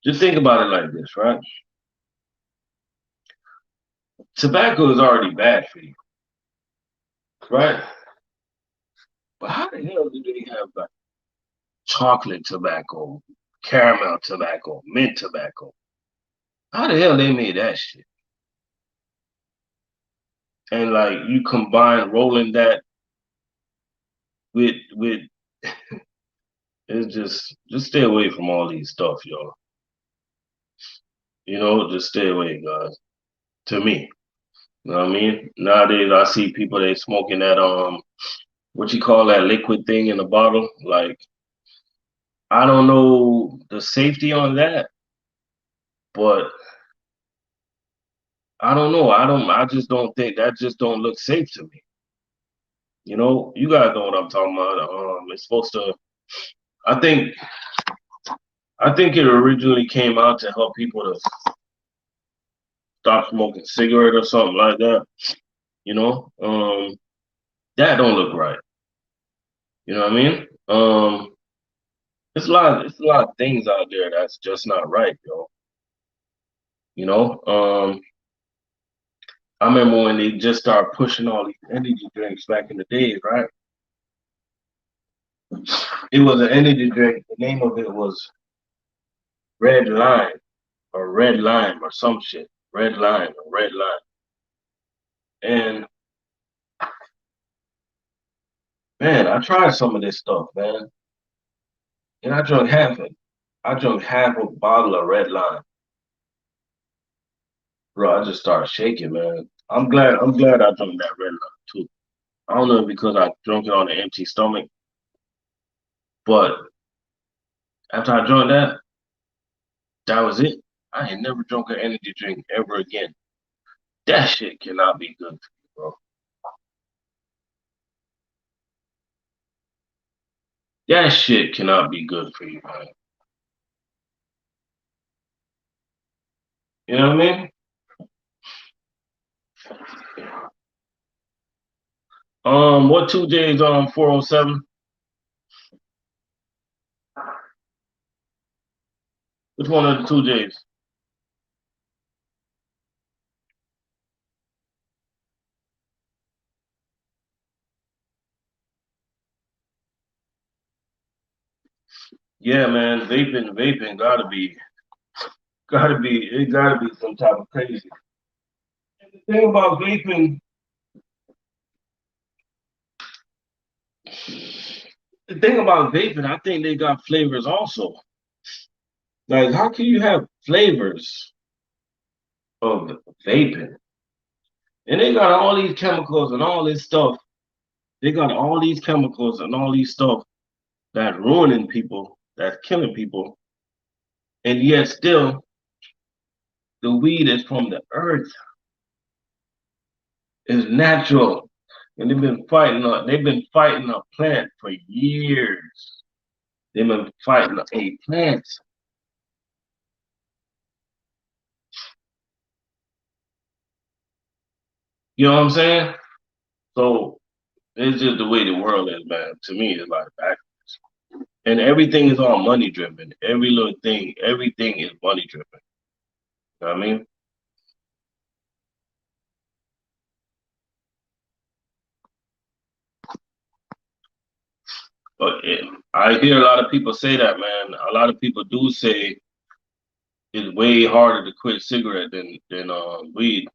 Speaker 1: Just think about it like this, right? Tobacco is already bad for you, right? But how the hell do they have like chocolate tobacco, caramel tobacco, mint tobacco? How the hell they made that shit? And like you combine rolling that with it's just stay away from all these stuff, y'all. You know, just stay away, guys. To me. You know what I mean? Nowadays I see people they smoking that what you call that liquid thing in the bottle. Like I don't know the safety on that, but I don't know. I just don't think that just don't look safe to me. You know, you guys know what I'm talking about. It's supposed to I think I think it originally came out to help people to stop smoking cigarette or something like that. You know, that don't look right. You know what I mean? It's a lot of things out there that's just not right, yo. You know, I remember when they just started pushing all these energy drinks back in the days, right? It was an energy drink. The name of it was Red Line or Red Lime or some shit. Red Line or Red Line. And man, I tried some of this stuff, man. And I drank half it. I drank half a bottle of Red Line. Bro, I just started shaking, man. I'm glad I drank that Red Line too. I don't know if because I drank it on an empty stomach, but after I drank that, that was it. I ain't never drunk an energy drink ever again. That shit cannot be good for you, bro. That shit cannot be good for you, man. You know what I mean? What 2 days on 407? Which one of the 2 days? Yeah, man, vaping it gotta be some type of crazy. And the thing about vaping, I think they got flavors also. Like, how can you have flavors of vaping? And they got all these chemicals and all this stuff. They got all these chemicals and all these stuff that ruining people, that's killing people. And yet still the weed is from the earth, is natural. And they've been fighting a plant for years. They've been fighting a plant. You know what I'm saying? So it's just the way the world is, man. To me, it's like back. And everything is all money driven. Every little thing, everything is money driven. You know what I mean? I hear a lot of people say that, man. A lot of people do say it's way harder to quit cigarette than weed,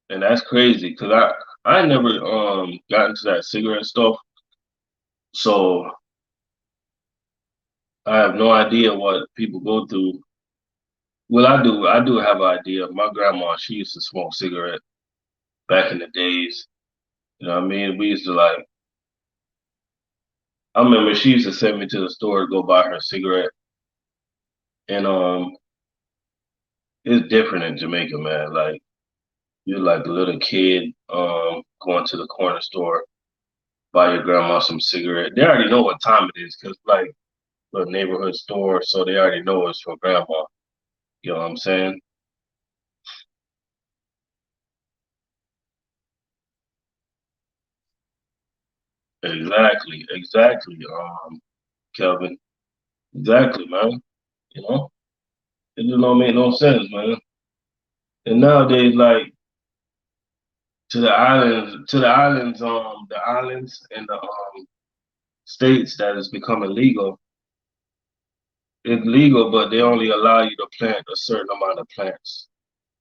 Speaker 1: and that's crazy. Cause I never got into that cigarette stuff. So I have no idea what people go through. Well, I do have an idea. My grandma, she used to smoke cigarette back in the days. You know what I mean? We used to like, I remember she used to send me to the store to go buy her cigarette. And it's different in Jamaica, man. Like you're like a little kid, going to the corner store, buy your grandma some cigarette. They already know what time it is, cause like the neighborhood store, so they already know it's for grandma. You know what I'm saying? Exactly, Kelvin. Exactly, man. You know, it just don't make no sense, man. And nowadays, like the islands and the states that is becoming legal. It's legal, but they only allow you to plant a certain amount of plants.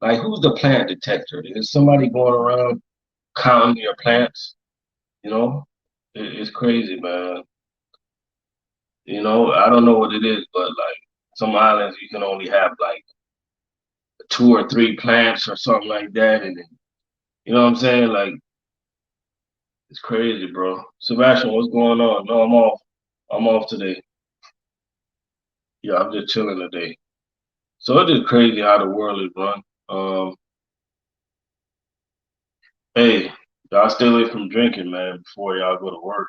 Speaker 1: Like, who's the plant detector? Is somebody going around counting your plants? You know, it's crazy, man. You know, I don't know what it is, but like some islands you can only have like two or three plants or something like that, and then, you know what I'm saying? Like it's crazy, bro. Sebastian, what's going on? No, I'm off. I'm off today. Yeah, I'm just chilling today. So it's just crazy how the world is run. Um, hey, y'all stay away from drinking, man, before y'all go to work.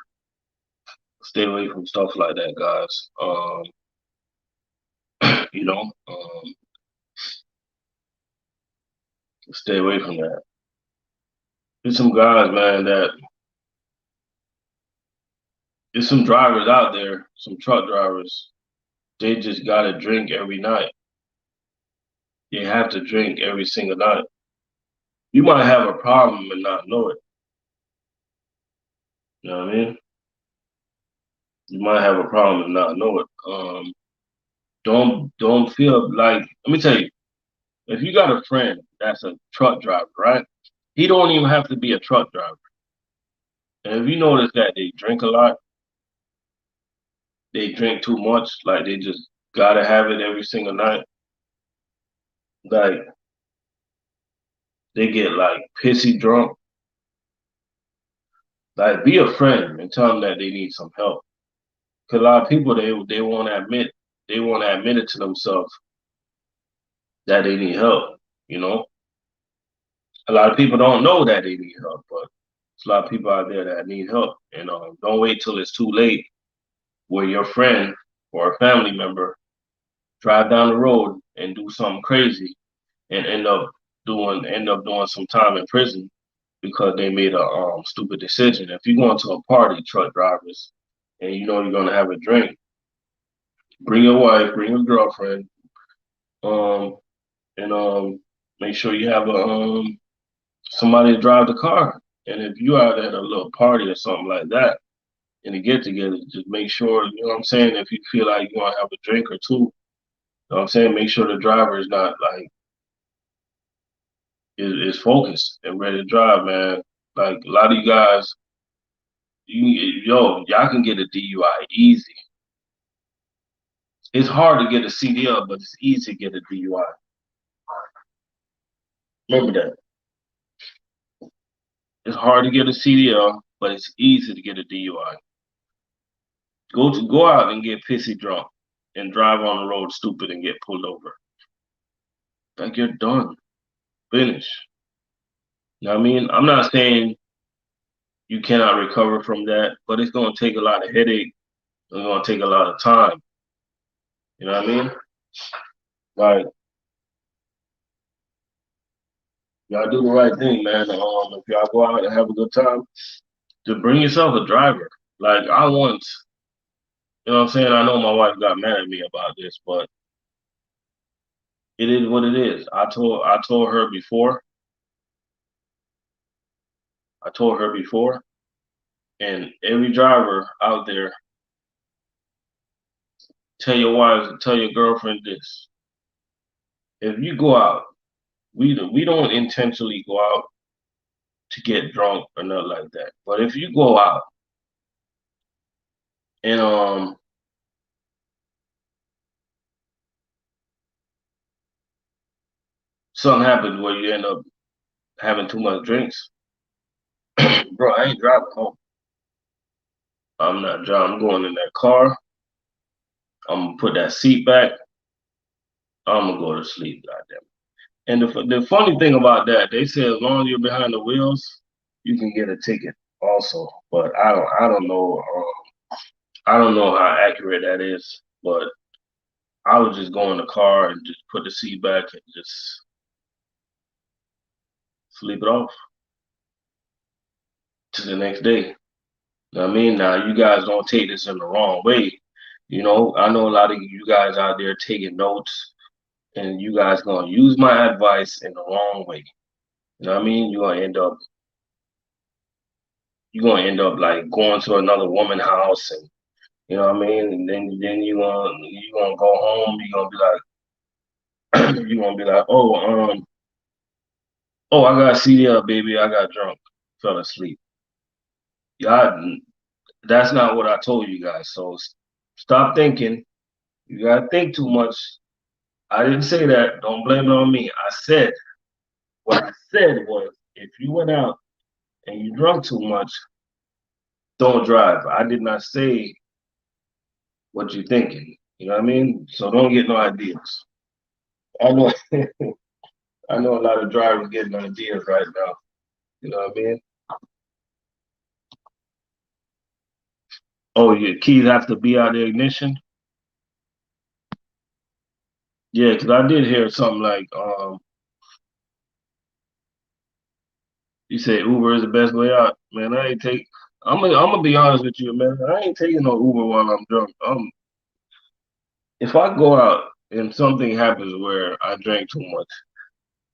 Speaker 1: Stay away from stuff like that, guys. You know, stay away from that. There's some guys, man, that there's some drivers out there, some truck drivers. They just gotta drink every night. They have to drink every single night. You might have a problem and not know it. You know what I mean? You might have a problem and not know it. Don't feel like. Let me tell you, if you got a friend that's a truck driver, right? He don't even have to be a truck driver. And if you notice that they drink a lot, they drink too much, like they just gotta have it every single night. Like they get like pissy drunk. Like be a friend and tell them that they need some help. Cause a lot of people they won't admit it to themselves that they need help. You know, a lot of people don't know that they need help, but there's a lot of people out there that need help. And don't wait till it's too late where your friend or a family member drive down the road and do something crazy and end up doing some time in prison because they made a stupid decision. If you're going to a party, truck drivers, and you know you're gonna have a drink, bring your wife, bring your girlfriend, um, and make sure you have a somebody to drive the car. And if you out at a little party or something like that, and a get together, just make sure, you know what I'm saying, if you feel like you want to have a drink or two, you know what I'm saying, make sure the driver is not like is focused and ready to drive, man. Like a lot of you guys, y'all can get a DUI easy. It's hard to get a CDL, but it's easy to get a DUI. Remember that. It's hard to get a CDL, but it's easy to get a DUI. Go out and get pissy drunk and drive on the road stupid and get pulled over. Like you're done. Finish. You know what I mean? I'm not saying you cannot recover from that, but it's gonna take a lot of headache. It's gonna take a lot of time. You know what I mean? Like y'all do the right thing, man. If y'all go out and have a good time, just bring yourself a driver. Like I once, you know what I'm saying? I know my wife got mad at me about this, but it is what it is. I told her before. I told her before, and every driver out there, tell your girlfriend this. If you go out, we don't intentionally go out to get drunk or nothing like that. But if you go out And something happens where you end up having too much drinks. Bro, I ain't driving home. I'm not driving. I'm going in that car. I'm gonna put that seat back. I'm gonna go to sleep. Goddamn. And the funny thing about that, they say as long as you're behind the wheels, you can get a ticket also. But I don't know. I don't know how accurate that is. But I would just go in the car and just put the seat back and just sleep it off to the next day. You know what I mean? Now you guys don't take this in the wrong way. You know, I know a lot of you guys out there taking notes and you guys gonna use my advice in the wrong way. You know what I mean? You're gonna end up like going to another woman's house and you know what I mean? And then you gonna go home, you're gonna be like you're gonna be like, oh, I got CDL, baby, I got drunk, fell asleep. Yeah, that's not what I told you guys. So stop thinking. You gotta think too much. I didn't say that. Don't blame it on me. What I said was if you went out and you drunk too much, don't drive. I did not say what you're thinking. You know what I mean? So don't get no ideas. I know I know a lot of drivers getting ideas right now. You know what I mean? Oh, your keys have to be out of the ignition. Yeah, because I did hear something like you said Uber is the best way out. Man, I ain't take. I'm gonna be honest with you, man. I ain't taking no Uber while I'm drunk. If I go out and something happens where I drank too much,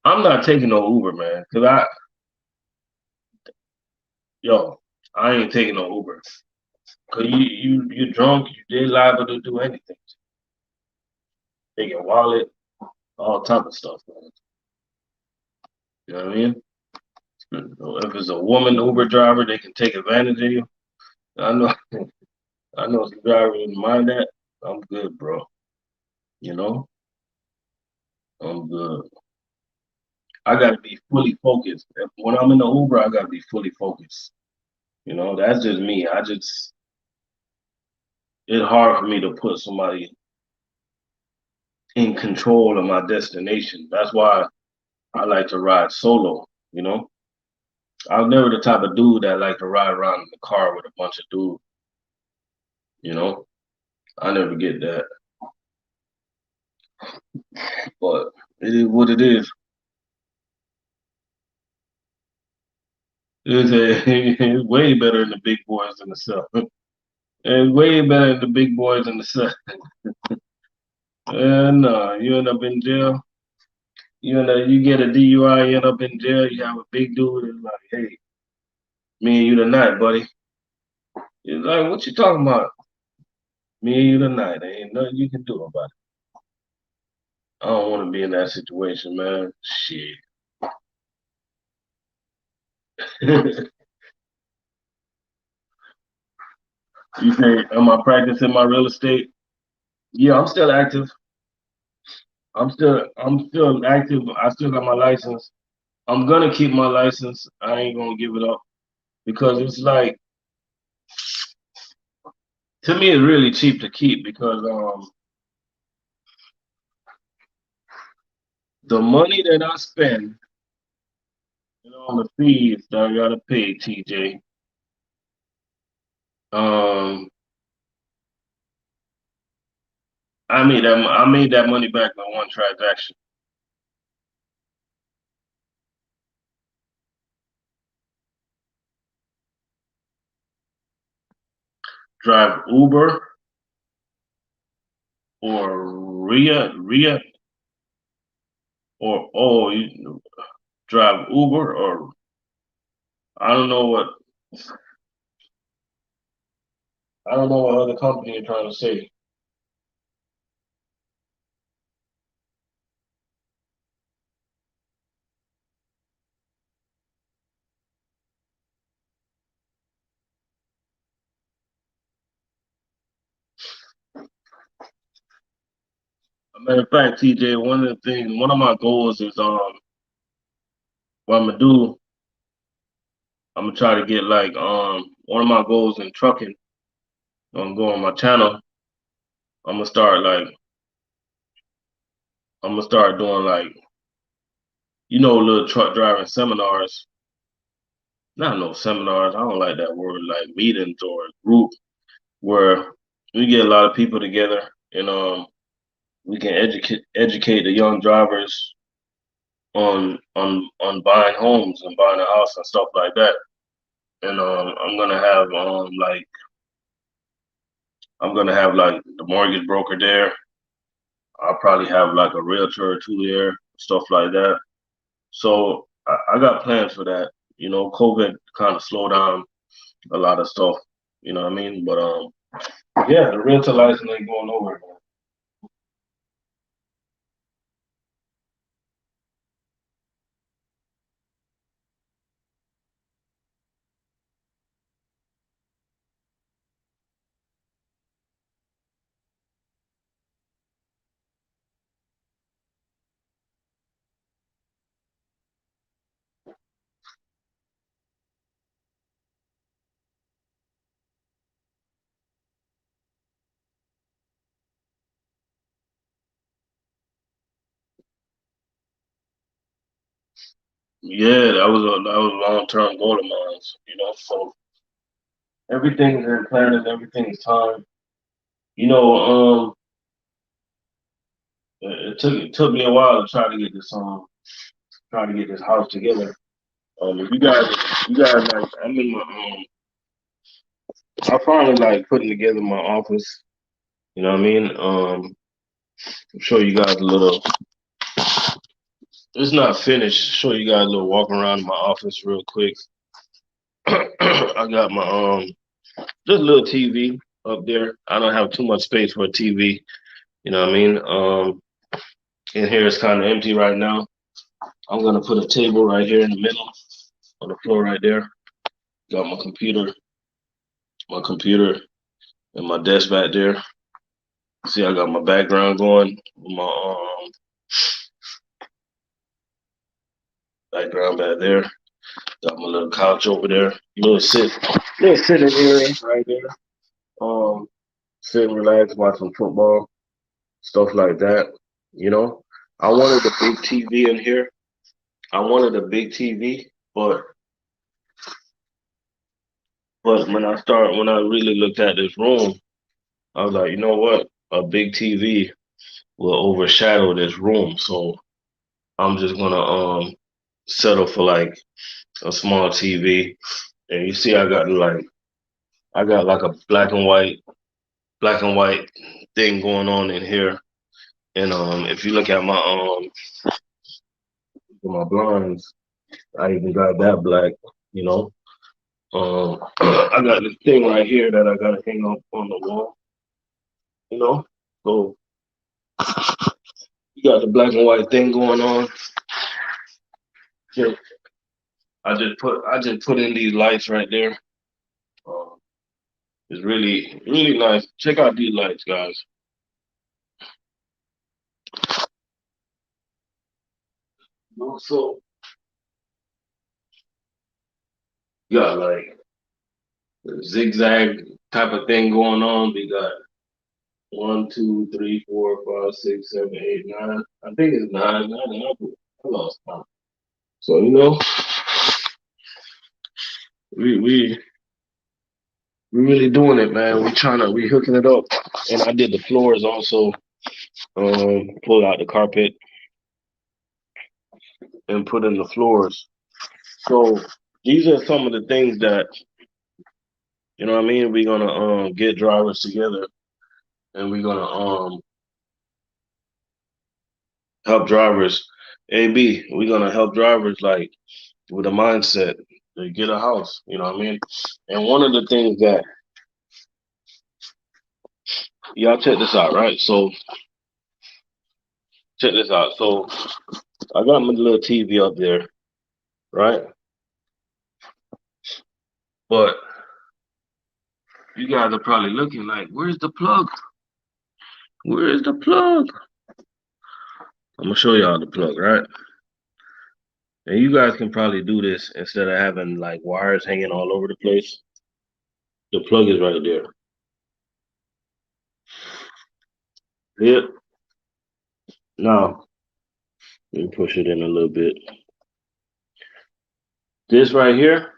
Speaker 1: I'm not taking no Uber, man. Cause yo, I ain't taking no Uber. Cause you drunk, you did liable to do anything. Take your wallet, all type of stuff, man. You know what I mean? If it's a woman Uber driver, they can take advantage of you. I know, I know some drivers wouldn't mind that. I'm good, bro. You know, I'm good. I gotta be fully focused. When I'm in the Uber, I gotta be fully focused. You know, that's just me. It's hard for me to put somebody in control of my destination. That's why I like to ride solo. You know, I was never the type of dude that like to ride around in the car with a bunch of dudes. You know, I never get that, but it is what it is. It's way better than the big boys in the South. It's way better than the big boys in the South. And you end up in jail. You get a DUI, you end up in jail. You have a big dude and like, hey, me and you tonight, buddy. You're like, what you talking about? Me and you tonight. There ain't nothing you can do about it. I don't want to be in that situation, man. Shit. You say, am I practicing my real estate? Yeah, I'm still active. I'm still active. I still got my license. I'm gonna keep my license. I ain't gonna give it up because it's like to me it's really cheap to keep because the money that I spend on the fees that I gotta pay, TJ. Um, I made that money back in one transaction. Drive Uber or Ria or you drive Uber or I don't know what other company you're trying to say. Matter of fact, TJ, one of my goals is what I'm gonna do. I'm gonna try to get like one of my goals in trucking. I'm going on my channel. I'm gonna start like I'm gonna start doing like little truck driving seminars. Not no seminars. I don't like that word. Like meetings or group where we get a lot of people together and we can educate the young drivers on buying homes and buying a house and stuff like that. And I'm gonna have like the mortgage broker there. I'll probably have like a realtor or two there, stuff like that. So I got plans for that. COVID kind of slowed down a lot of stuff. You know what I mean? But yeah, the realtor license ain't going nowhere. Yeah, that was a long term goal of mine. So everything's in plan and everything's time. You know, it took me a while to try to get this house together. If you guys like, I finally like putting together my office. You know what I mean? I'll show you guys a little. It's not finished. Show you guys a little walk around my office real quick. I got my just a little TV up there. I don't have too much space for a TV. You know what I mean? In here it's kind of empty right now. I'm gonna put a table right here in the middle on the floor right there. Got my computer, and my desk back there. See, I got my background going. My background back there. Got my little couch over there. Little sitting area right there. Um, sit and relax, watch some football, stuff like that. You know, I wanted a big TV in here. I wanted a big TV, but when I really looked at this room, I was like, you know what? A big TV will overshadow this room, so I'm just gonna settle for like a small TV. And you see, I got like a black and white thing going on in here. And if you look at my blinds, I even got that black. You know, I got this thing right here that I gotta hang up on the wall. You know, so you got the black and white thing going on. Just, I just put in these lights right there. Um, it's really really nice. Check out these lights, guys. So you got like zigzag type of thing going on. We got one, two, three, four, five, six, seven, eight, nine. I think it's nine. I lost count. So we we really doing it, man. We hooking it up. And I did the floors also. Pulled out the carpet and put in the floors. So these are some of the things that what I mean. We're gonna get drivers together and we're gonna help drivers. AB, we're gonna help drivers like with a mindset to get a house. You know what I mean? And one of the things that y'all check this out, right? So check this out. So I got my little TV up there, right? But you guys are probably looking like, where's the plug? Where is the plug? I'm gonna show y'all the plug, right? And you guys can probably do this instead of having like wires hanging all over the place. The plug is right there. Yep. Now, let me push it in a little bit. This right here,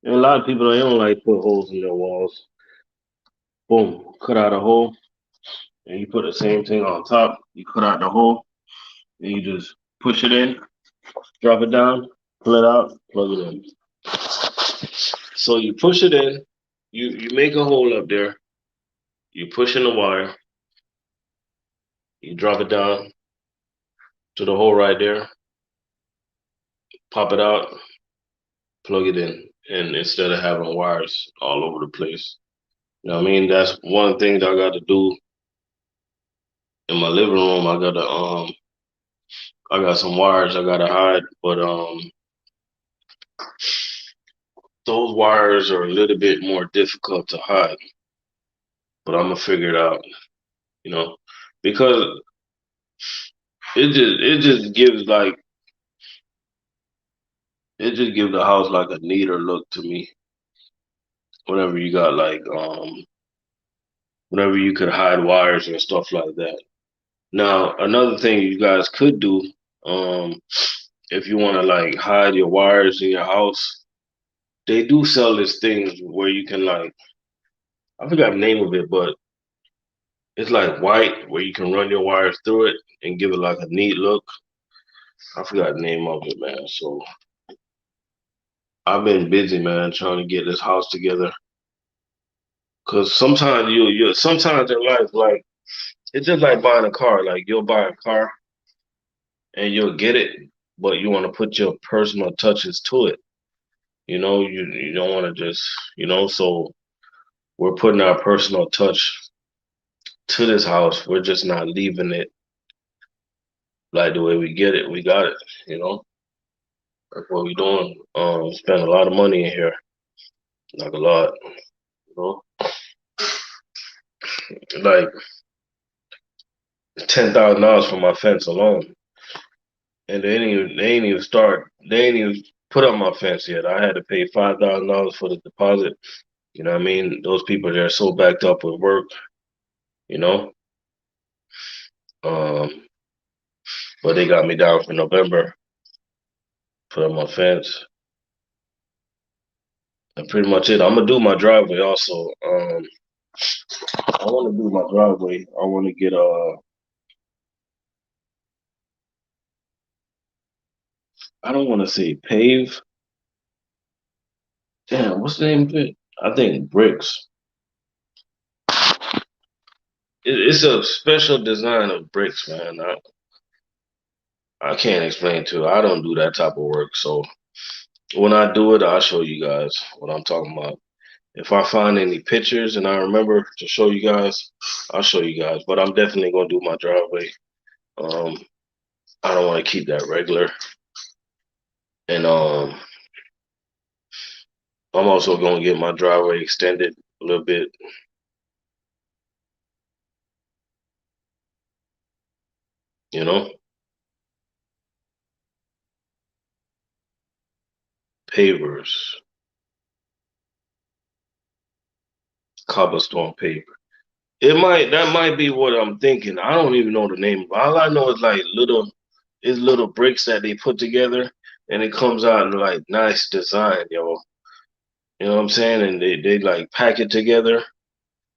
Speaker 1: and a lot of people they don't like put holes in their walls. Boom, cut out a hole, and you put the same thing on top. You cut out the hole, and you just push it in, drop it down, pull it out, plug it in. So you push it in, you make a hole up there, you push in the wire, you drop it down to the hole right there, pop it out, plug it in, and instead of having wires all over the place. You know what I mean? That's one thing that I got to do in my living room. I got some wires I gotta hide, but those wires are a little bit more difficult to hide. But I'm gonna figure it out, you know, because it just gives like it just gives the house like a neater look to me. Whenever you got like whenever you could hide wires and stuff like that. Now another thing you guys could do, um, if you want to like hide your wires in your house, they do sell this thing where you can like I forgot the name of it, but it's like white where you can run your wires through it and give it like a neat look. I forgot the name of it, man. So I've been busy, man, trying to get this house together. Cause sometimes you sometimes in life, like it's just like buying a car. Like you'll buy a car and you'll get it, but you want to put your personal touches to it. You don't want to just so we're putting our personal touch to this house. We're just not leaving it like the way we get it. We got it, you know. That's what we doing. Spend a lot of money in here, like a lot, you know, like $10,000 for my fence alone, and they ain't even put up my fence yet. I had to pay $5,000 for the deposit. You know what I mean? Those people they're so backed up with work, you know. Um, but they got me down for November for my fence. And pretty much it. I'm gonna do my driveway also. I want to do my driveway. I want to get I don't want to say pave. Damn, what's the name of it? I think bricks. It's a special design of bricks, man. I can't explain to you. I don't do that type of work. So when I do it, I'll show you guys what I'm talking about. If I find any pictures and I remember to show you guys, I'll show you guys. But I'm definitely gonna do my driveway. Um, I don't want to keep that regular. And I'm also gonna get my driveway extended a little bit. You know, pavers, cobblestone paver. That might be what I'm thinking. I don't even know the name. All I know is like little bricks that they put together and it comes out in like nice design, yo. You know what I'm saying? And they like pack it together.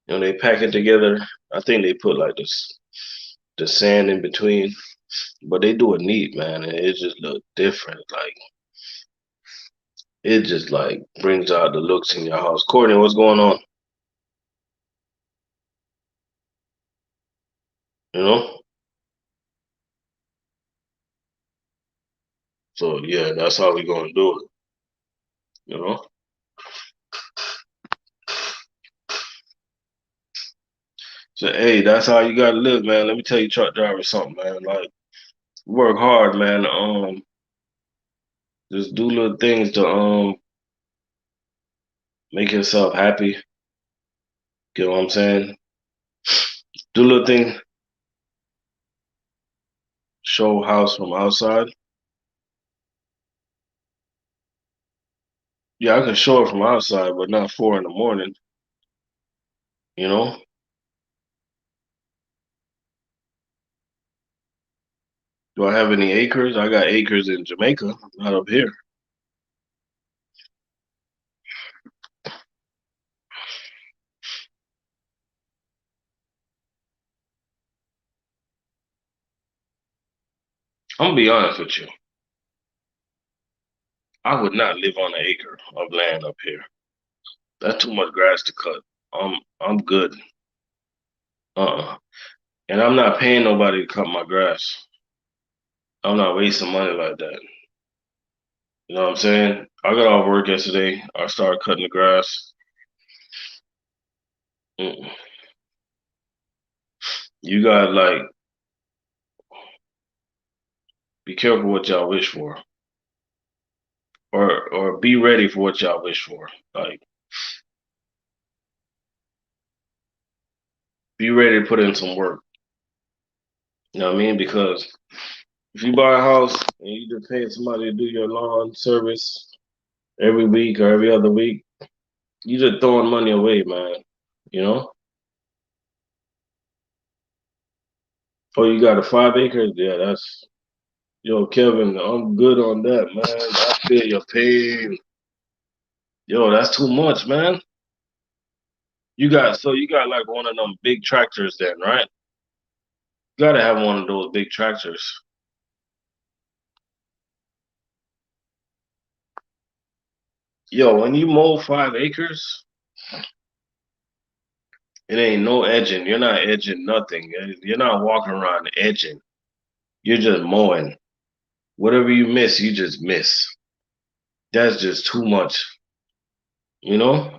Speaker 1: They pack it together. I think they put like the sand in between, but they do it neat, man. And it just look different. Like it just like brings out the looks in your house. Courtney, what's going on? You know? So yeah, that's how we gonna do it. You know? So hey, that's how you gotta live, man. Let me tell you, truck driver, something, man. Like work hard, man. Just do little things to make yourself happy. Get what I'm saying? Do little things. show house from outside. Yeah, I can show it from outside, but not 4 in the morning. You know. Do I have any acres? I got acres in Jamaica, not up here. I'm gonna be honest with you. I would not live on an acre of land up here. That's too much grass to cut. I'm good. Uh-uh. And I'm not paying nobody to cut my grass. I'm not wasting money like that. You know what I'm saying? I got off work yesterday. I started cutting the grass. Mm. You got like be careful what y'all wish for, or be ready for what y'all wish for. Like be ready to put in some work. You know what I mean? Because if you buy a house and you just pay somebody to do your lawn service every week or every other week, you just throwing money away, man. You know? Oh, you got a 5 acres? Yeah, that's yo, Kevin. I'm good on that, man. I feel your pain. Yo, that's too much, man. You got like one of them big tractors then, right? You gotta have one of those big tractors. Yo, when you mow 5 acres, it ain't no edging. You're not edging nothing. You're not walking around edging. You're just mowing. Whatever you miss, you just miss. That's just too much, you know?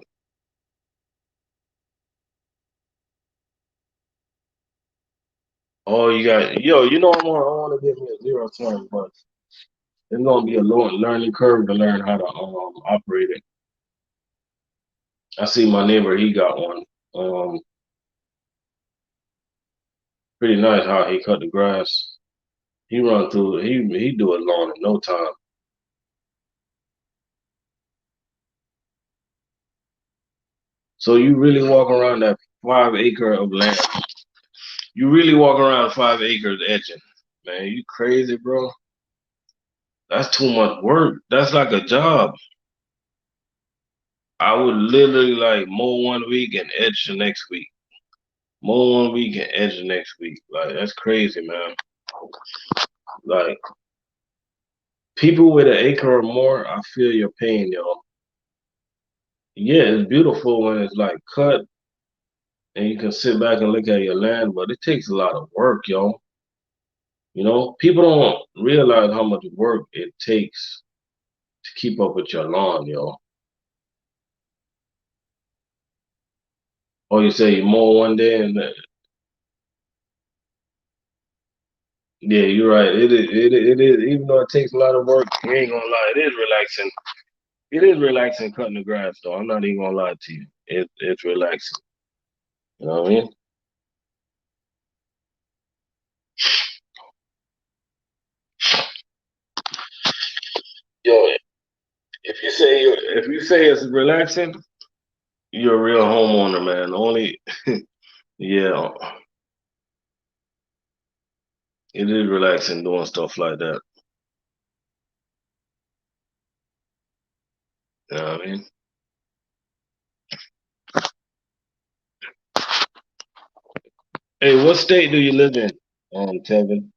Speaker 1: Oh, you got yo, I want to give me a zero turn, but it's gonna be a learning curve to learn how to operate it. I see my neighbor, he got one. Um, Pretty nice how he cut the grass. He run through. He do it lawn in no time. So you really walk around that 5 acre of land. You really walk around 5 acres edging, man. You crazy, bro? That's too much work. That's like a job. I would literally like mow one week and edge the next week. Mow one week and edge the next week. Like that's crazy, man. Like people with an acre or more, I feel your pain, yo. Yeah, it's beautiful when it's like cut and you can sit back and look at your land, but it takes a lot of work, yo. You know, people don't realize how much work it takes to keep up with your lawn, yo. Or you say you mow one day and yeah, you're right. It is. Even though it takes a lot of work, you ain't gonna lie. It is relaxing. It is relaxing cutting the grass, though. I'm not even gonna lie to you. It's relaxing. You know what I mean? Yo, if you say it's relaxing, you're a real homeowner, man. Only yeah, it is relaxing doing stuff like that. You know what I mean? Hey, what state do you live in, Kevin?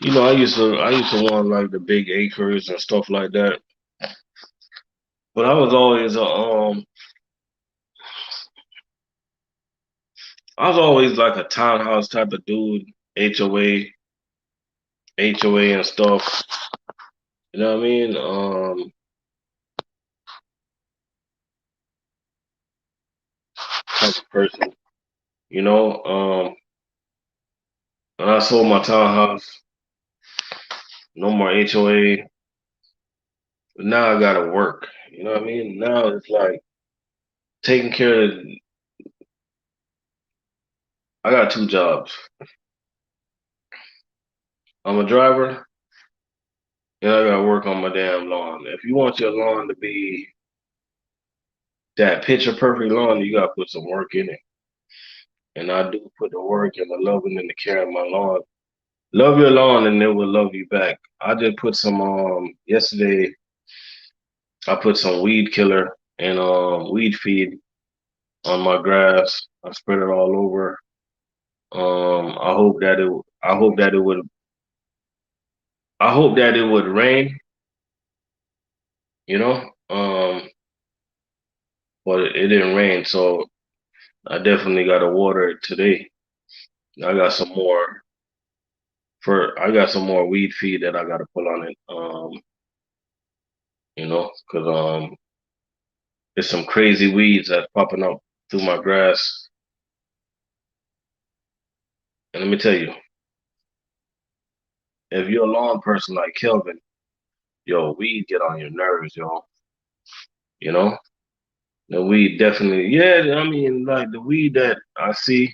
Speaker 1: You know, I used to want like the big acres and stuff like that. But I was always like a townhouse type of dude, HOA, HOA and stuff. You know what I mean? Type of person. You know, and I sold my townhouse, no more HOA. Now I gotta work. You know what I mean? Now it's like taking care of I got two jobs. I'm a driver, and I gotta work on my damn lawn. If you want your lawn to be that picture perfect lawn, you gotta put some work in it. And I do put the work and the loving and the care of my lawn. Love your lawn and it will love you back. I just put some yesterday I put some weed killer and weed feed on my grass. I spread it all over. I hope that it would I hope that it would rain, you know. But it didn't rain, so I definitely gotta water it today. I got some more I got some more weed feed that I gotta put on it. Because there's some crazy weeds that's popping up through my grass. And let me tell you, if you're a lawn person like Kelvin, yo, weed get on your nerves, yo. You know, the weed definitely, yeah. I mean, like the weed that I see,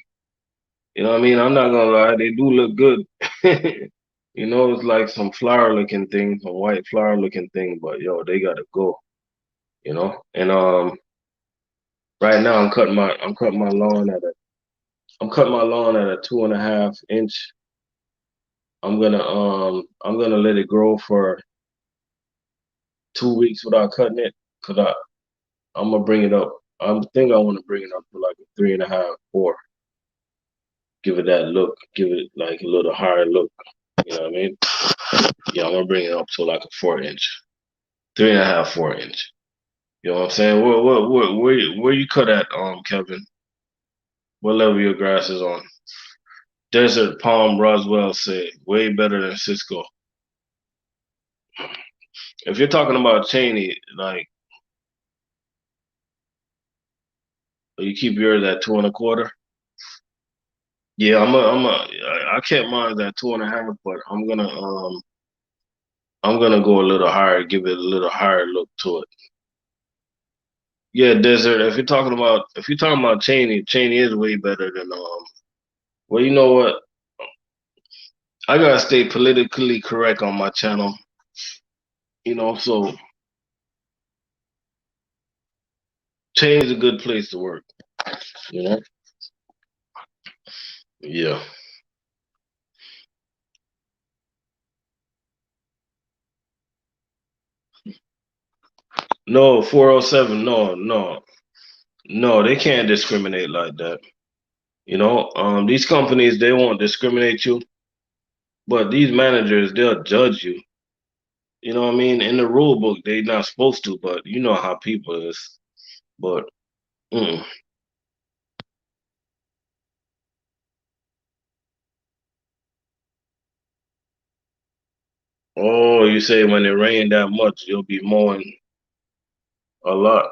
Speaker 1: you know what I mean? I'm not gonna lie, they do look good. It's like some flower looking thing, some white flower looking thing, but yo, they gotta go, And right now I'm cutting my lawn at a 2.5 inch. I'm gonna let it grow for 2 weeks without cutting it, cause I'm gonna bring it up. I want to bring it up to like a 3.5, 4. Give it that look, give it like a little higher look. You know what I mean? Yeah, I'm gonna bring it up to like a 4 inch, 3.5, 4 inch. You know what I'm saying? Where you cut at, Kevin? What level your grass is on? Desert Palm Roswell said, way better than Cisco. If you're talking about Cheney, like you keep yours at 2.25. Yeah, I kept mine at 2.5, but I'm gonna go a little higher, give it a little higher look to it. Yeah, Desert. If you're talking about Cheney, Cheney is way better than well, you know what? I gotta stay politically correct on my channel. So Cheney is a good place to work. You know? Yeah. No, 407. No, no, no. They can't discriminate like that. These companies they won't discriminate you, but these managers they'll judge you. You know what I mean? In the rule book, they're not supposed to, but you know how people is. But mm. Oh, you say when it rain that much, you'll be mowing a lot.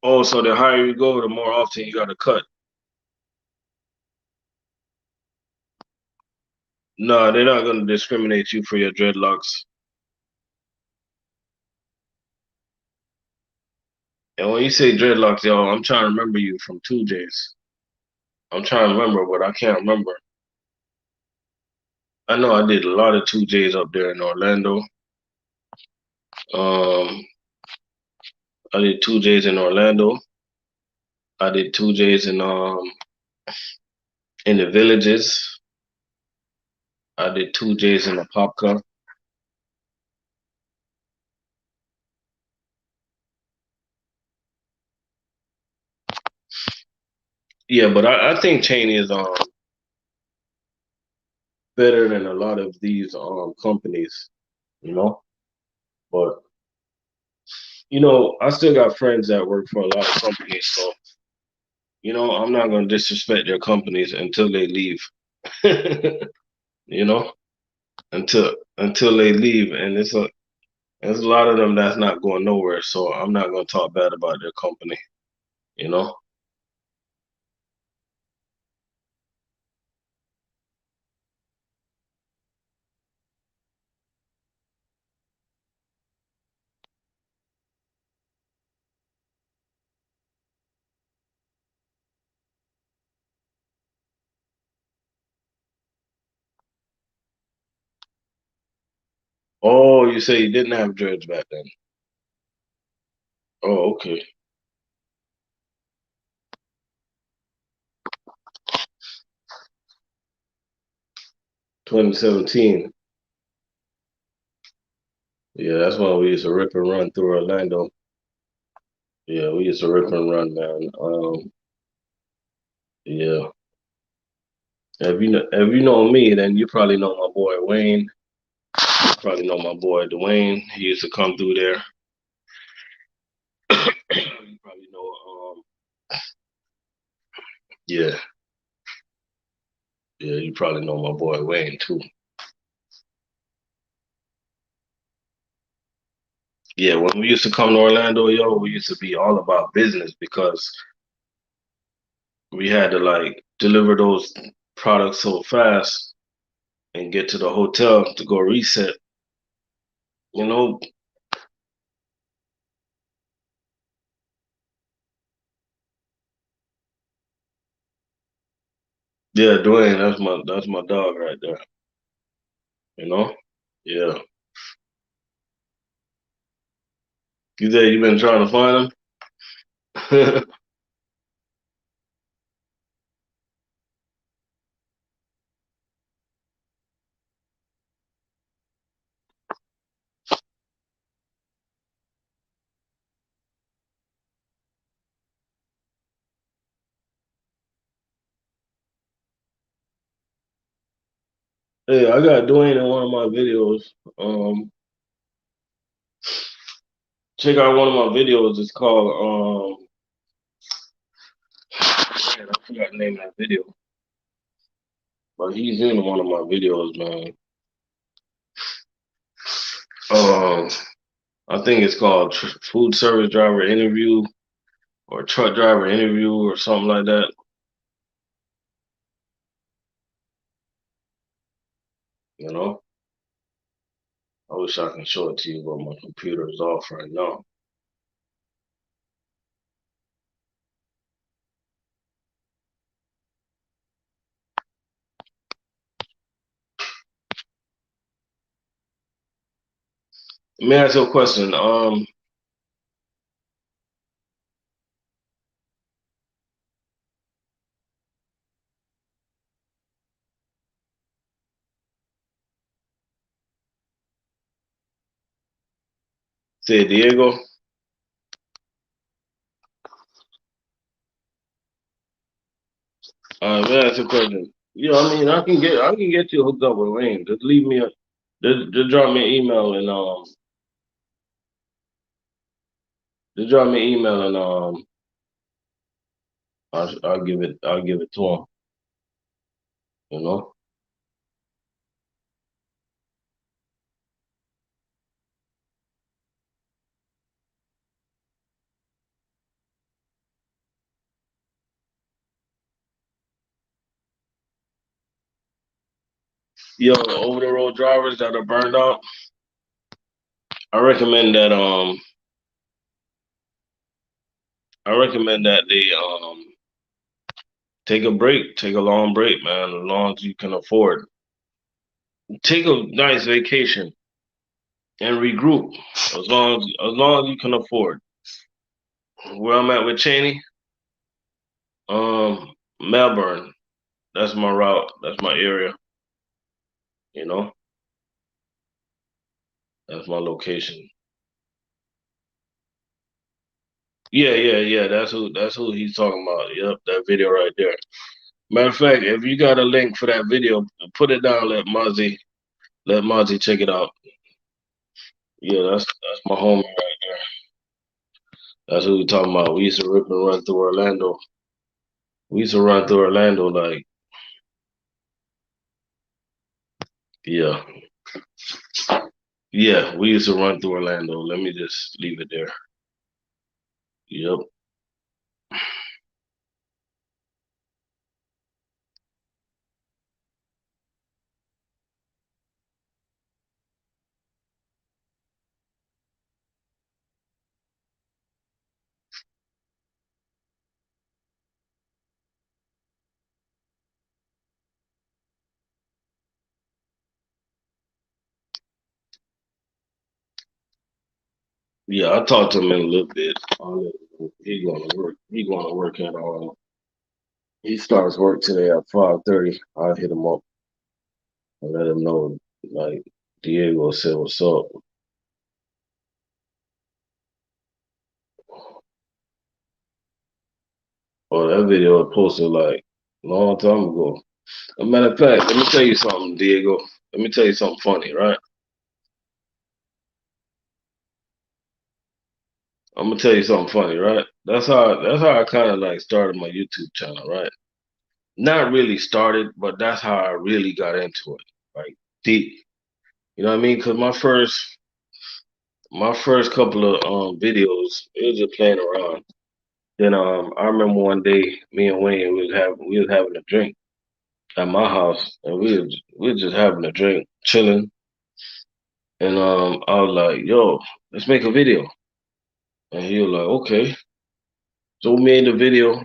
Speaker 1: Oh, so the higher you go, the more often you got to cut. No, they're not going to discriminate you for your dreadlocks. And when you say dreadlocks, yo, I'm trying to remember you from 2Js. I'm trying to remember, but I can't remember. I know I did a lot of 2Js up there in Orlando. Um, I did 2Js in Orlando. I did 2Js in the villages. I did 2Js in the Popka. Yeah, but I think Cheney is better than a lot of these companies, you know. But I still got friends that work for a lot of companies, so I'm not gonna disrespect their companies until they leave. you know, until they leave, and there's a lot of them that's not going nowhere. So I'm not gonna talk bad about their company. You know. Oh, you say you didn't have dreads back then. Oh, okay. 2017. Yeah, that's when we used to rip and run through Orlando. Yeah, we used to rip and run, man. Yeah. If you know me, then you probably know my boy Wayne. You probably know my boy Dwayne. He used to come through there. You probably know. Yeah, yeah. You probably know my boy Wayne too. Yeah, when we used to come to Orlando, yo, we used to be all about business because we had to like deliver those products so fast and get to the hotel to go reset. You know, yeah, Dwayne, that's my dog right there. You know, yeah. You said you been trying to find him? Hey, I got Dwayne in one of my videos. Um, Check out one of my videos. It's called man, I forgot the name of that video, but he's in one of my videos, man. Um, I think it's called Food Service Driver Interview or Truck Driver Interview or something like that. You know, I wish I can show it to you, but my computer is off right now. Let me ask you a question. Say Diego. Let me ask you a question. Yeah, I mean, I can get you hooked up with Wayne. Just leave me a just drop me an email and just drop me an email and I'll give it to him. You know. Yo, the over the road drivers that are burned out, I recommend that they take a break, take a long break, man, as long as you can afford. Take a nice vacation and regroup as long as you can afford. Where I'm at with Cheney, Melbourne, that's my route, that's my area, you know, that's my location. Yeah, yeah, yeah. That's who he's talking about. Yep, that video right there. Matter of fact, if you got a link for that video, put it down. Let Mozzie check it out. Yeah, that's my homie right there. That's who we talking about. We used to rip and run through Orlando. We used to run through Orlando like, yeah, yeah. We used to run through Orlando. Let me just leave it there. Yep. Yeah, I talked to him in a little bit. He going to work. He going to work at he starts work today at 5:30. I'll hit him up and let him know, like, Diego said what's up. Oh, that video was posted like a long time ago. As a matter of fact, let me tell you something, Diego. Let me tell you something funny, right? I'm gonna tell you something funny, right? That's how I kind of like started my YouTube channel, right? Not really started, but that's how I really got into it, like deep. You know what I mean? Cause my first couple of videos, it was just playing around. Then I remember one day, me and Wayne we was having a drink at my house, and we was just having a drink, chilling, and I was like, "Yo, let's make a video," and he was like, "Okay." So we made the video,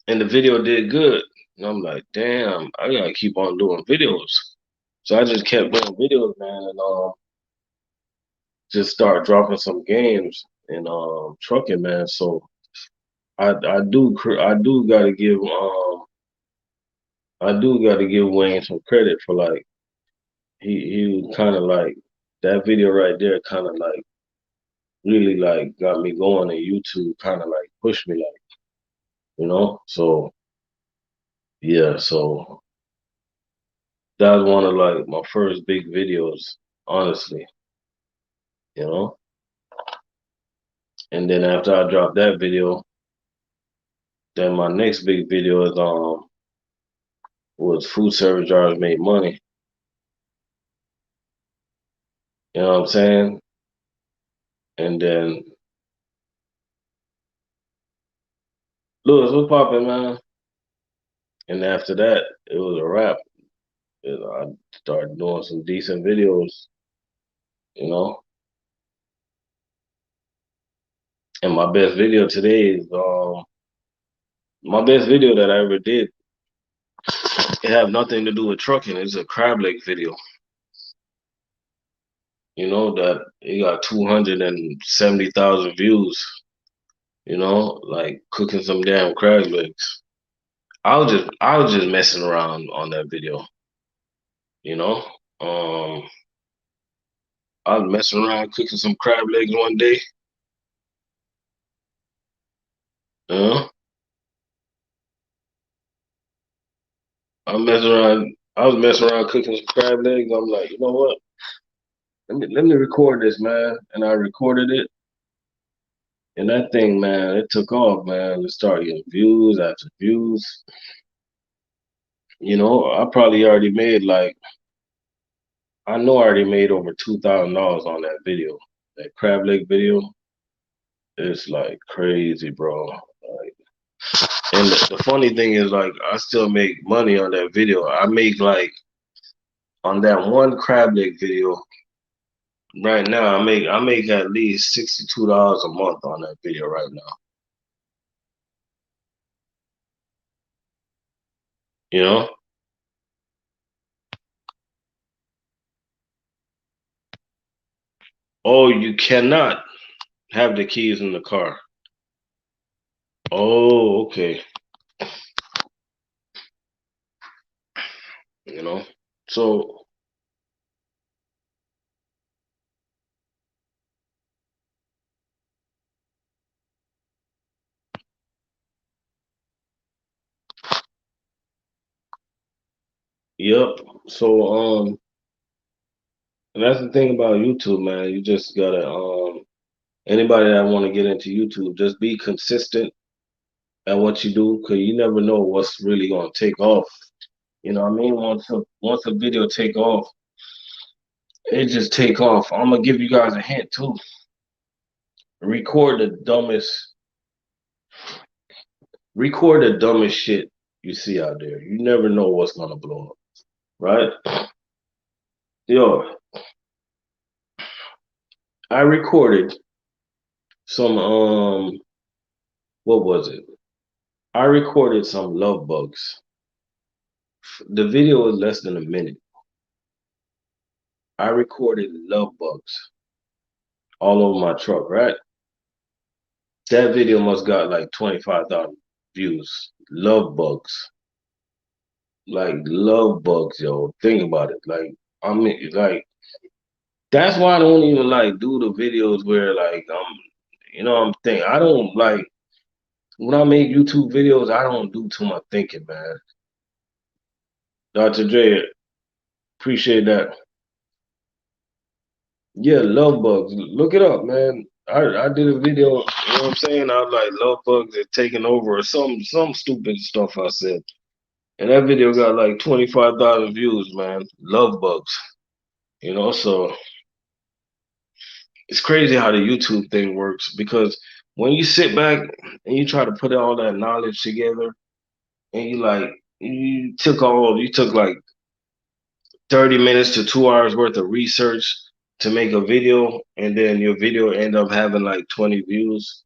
Speaker 1: and the video did good, and I'm like, "Damn, I gotta keep on doing videos." So I just kept doing videos, man, and just start dropping some games and trucking, man. So I do gotta give Wayne some credit for like he was kind of like that video right there kind of like really like got me going, and YouTube kind of like pushed me like, so yeah, so that was one of like my first big videos, honestly, you know. And then after I dropped that video, then my next big video is was food service jars made money. You know what I'm saying? And then Lewis, what's popping, man? And after that, it was a wrap. I started doing some decent videos, you know. And my best video that I ever did. It have nothing to do with trucking. It's a crab leg video. You know that it got 270,000 views. You know, like cooking some damn crab legs. I was just messing around on that video. You know, I was messing around cooking some crab legs one day. Uh, I was messing around cooking some crab legs. I'm like, you know what? Let me record this, man. And I recorded it. And that thing, man, it took off, man. It started getting views after views. You know, I probably already made like I know I already made over $2,000 on that video. That crab leg video. It's like crazy, bro. Like, and the funny thing is, like, I still make money on that video. I make like on that one crab leg video. Right now, I make at least $62 a month on that video right now. You know? Oh, you cannot have the keys in the car. Oh, okay. You know? So, yep. So, and that's the thing about YouTube, man. You just gotta, anybody that want to get into YouTube, just be consistent at what you do, cause you never know what's really gonna take off. You know what I mean? Once a video take off, it just take off. I'm gonna give you guys a hint too. Record the dumbest, record the dumbest shit you see out there. You never know what's gonna blow up, right? Yo, I recorded some what was it? I recorded some love bugs. The video was less than a minute. I recorded love bugs. all over my truck, right? That video must got like 25,000 views. Love bugs. Like love bugs, yo. Think about it. Like I mean like that's why I don't even like do the videos where like I'm thinking I don't like when I make YouTube videos, I don't do too much thinking, man. Dr. J, appreciate that. Yeah, love bugs. Look it up, man. I did a video, you know what I'm saying? I was like love bugs are taking over or some stupid stuff I said. And that video got like 25,000 views, man. Love bugs. So it's crazy how the YouTube thing works because when you sit back and you try to put all that knowledge together and you took like 30 minutes to 2 hours worth of research to make a video and then your video end up having like 20 views.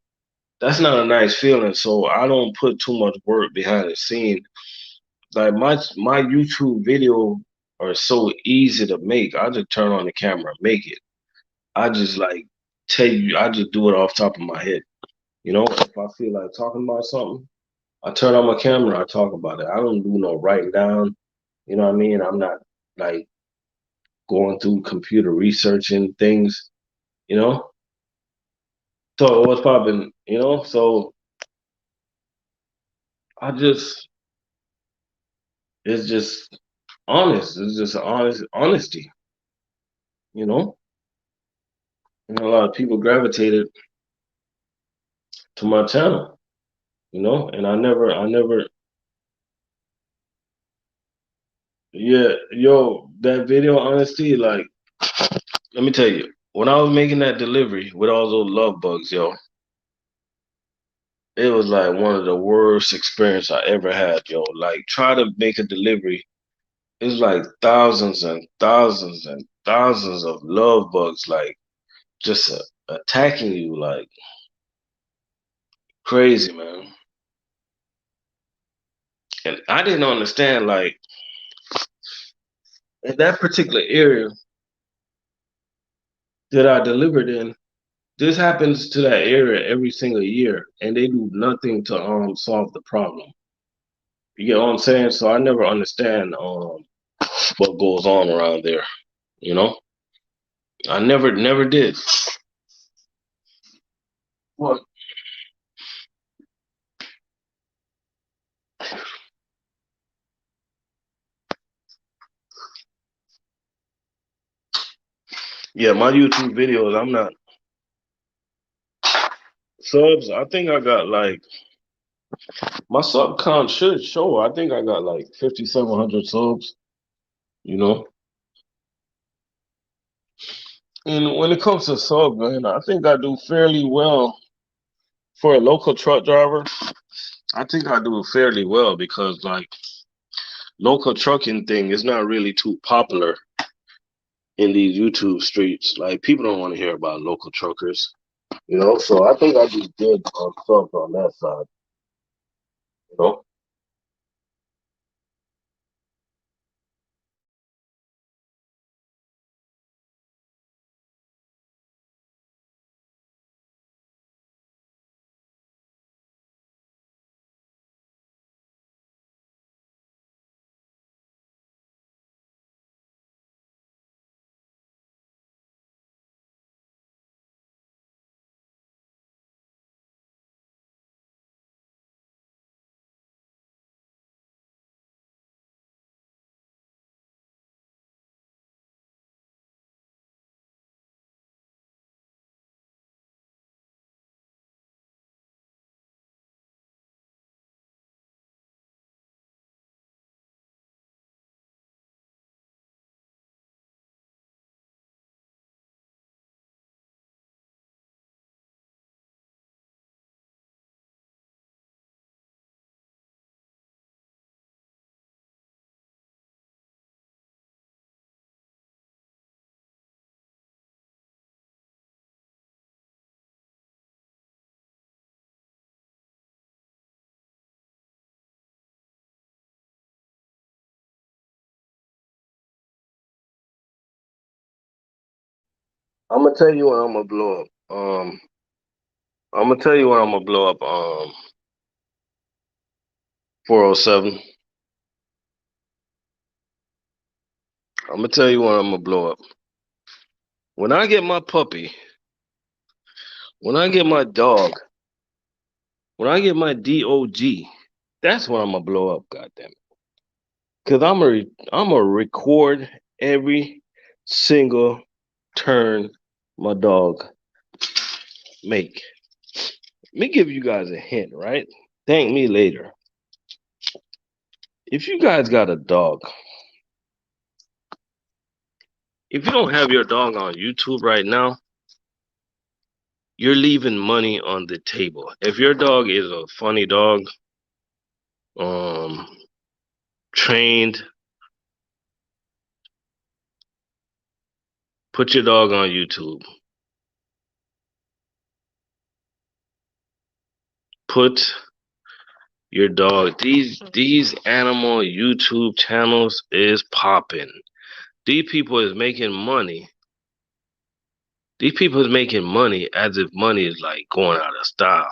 Speaker 1: That's not a nice feeling. So I don't put too much work behind the scene. Like my YouTube video are so easy to make. I just turn on the camera and make it. I just like tell you, I just do it off top of my head. If I feel like talking about something, I turn on my camera, I talk about it. I don't do no writing down. You know what I mean? I'm not like going through computer researching things, you know? So what's popping, So I just it's just honest. It's just honesty, you know? And a lot of people gravitated to my channel, and I never yeah, yo, that video honesty, like, let me tell you, when I was making that delivery with all those love bugs, yo, it was like one of the worst experience I ever had, yo. Like try to make a delivery. It's like thousands and thousands and thousands of love bugs, like just attacking you, like crazy, man. And I didn't understand, like in that particular area that I delivered in, this happens to that area every single year, and they do nothing to solve the problem. You get what I'm saying? So I never understand what goes on around there. You know, I never did. Well, yeah, my YouTube videos, I'm not subs. I think I got like my sub count should show. I think I got like 5,700 subs. You know, and when it comes to sub, man, I think I do fairly well for a local truck driver. I think I do fairly well because like local trucking thing is not really too popular in these YouTube streets. Like people don't want to hear about local truckers, So I think I do good on subs on that side, you know. I'm gonna tell you when I'm gonna blow up. I'm gonna tell you when I'm gonna blow up. 407. I'm gonna tell you when I'm gonna blow up. When I get my puppy, when I get my dog, when I get my dog, that's when I'm gonna blow up. Goddamn it! Cause I'm gonna record every single turn my dog make. Let me give you guys a hint, right? Thank me later. If you guys got a dog, if you don't have your dog on YouTube right now, you're leaving money on the table. If your dog is a funny dog, um, trained, put your dog on YouTube. Put your dog. These animal YouTube channels is popping. These people is making money. These people is making money as if money is like going out of style.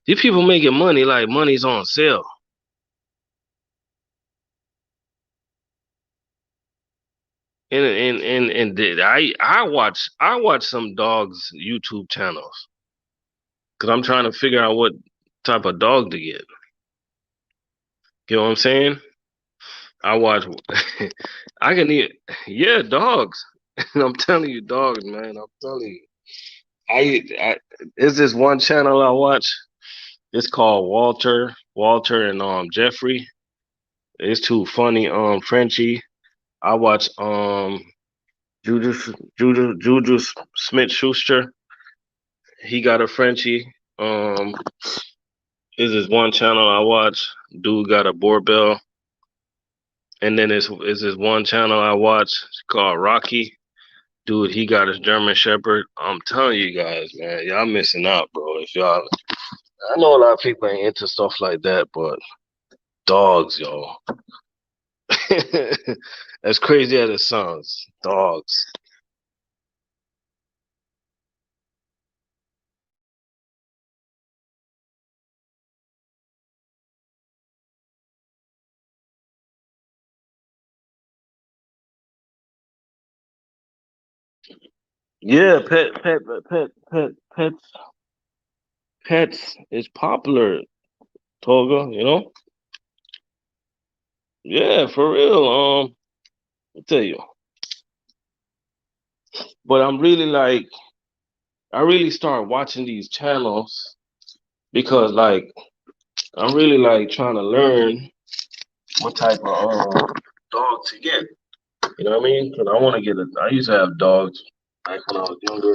Speaker 1: These people making money like money's on sale. I watch some dogs YouTube channels because I'm trying to figure out what type of dog to get. You know what I'm saying? I watch. I can eat. Yeah, dogs. I'm telling you, dogs, man. I'm telling you. I Is this one channel I watch? It's called Walter and Jeffrey. It's too funny. Frenchie. I watch Juju Smith Schuster. He got a Frenchie. This is one channel I watch. Dude got a Boorbell. And then it's this one channel I watch called Rocky. Dude, he got his German Shepherd. I'm telling you guys, man, y'all missing out, bro. If y'all, I know a lot of people ain't into stuff like that, but dogs, yo. As crazy as it sounds, dogs. Yeah, pets is popular, Toga. You know. Yeah, for real. I tell you, but I really start watching these channels because like I'm really like trying to learn what type of dog to get. You know what I mean? Because I want to get I used to have dogs back when I was younger,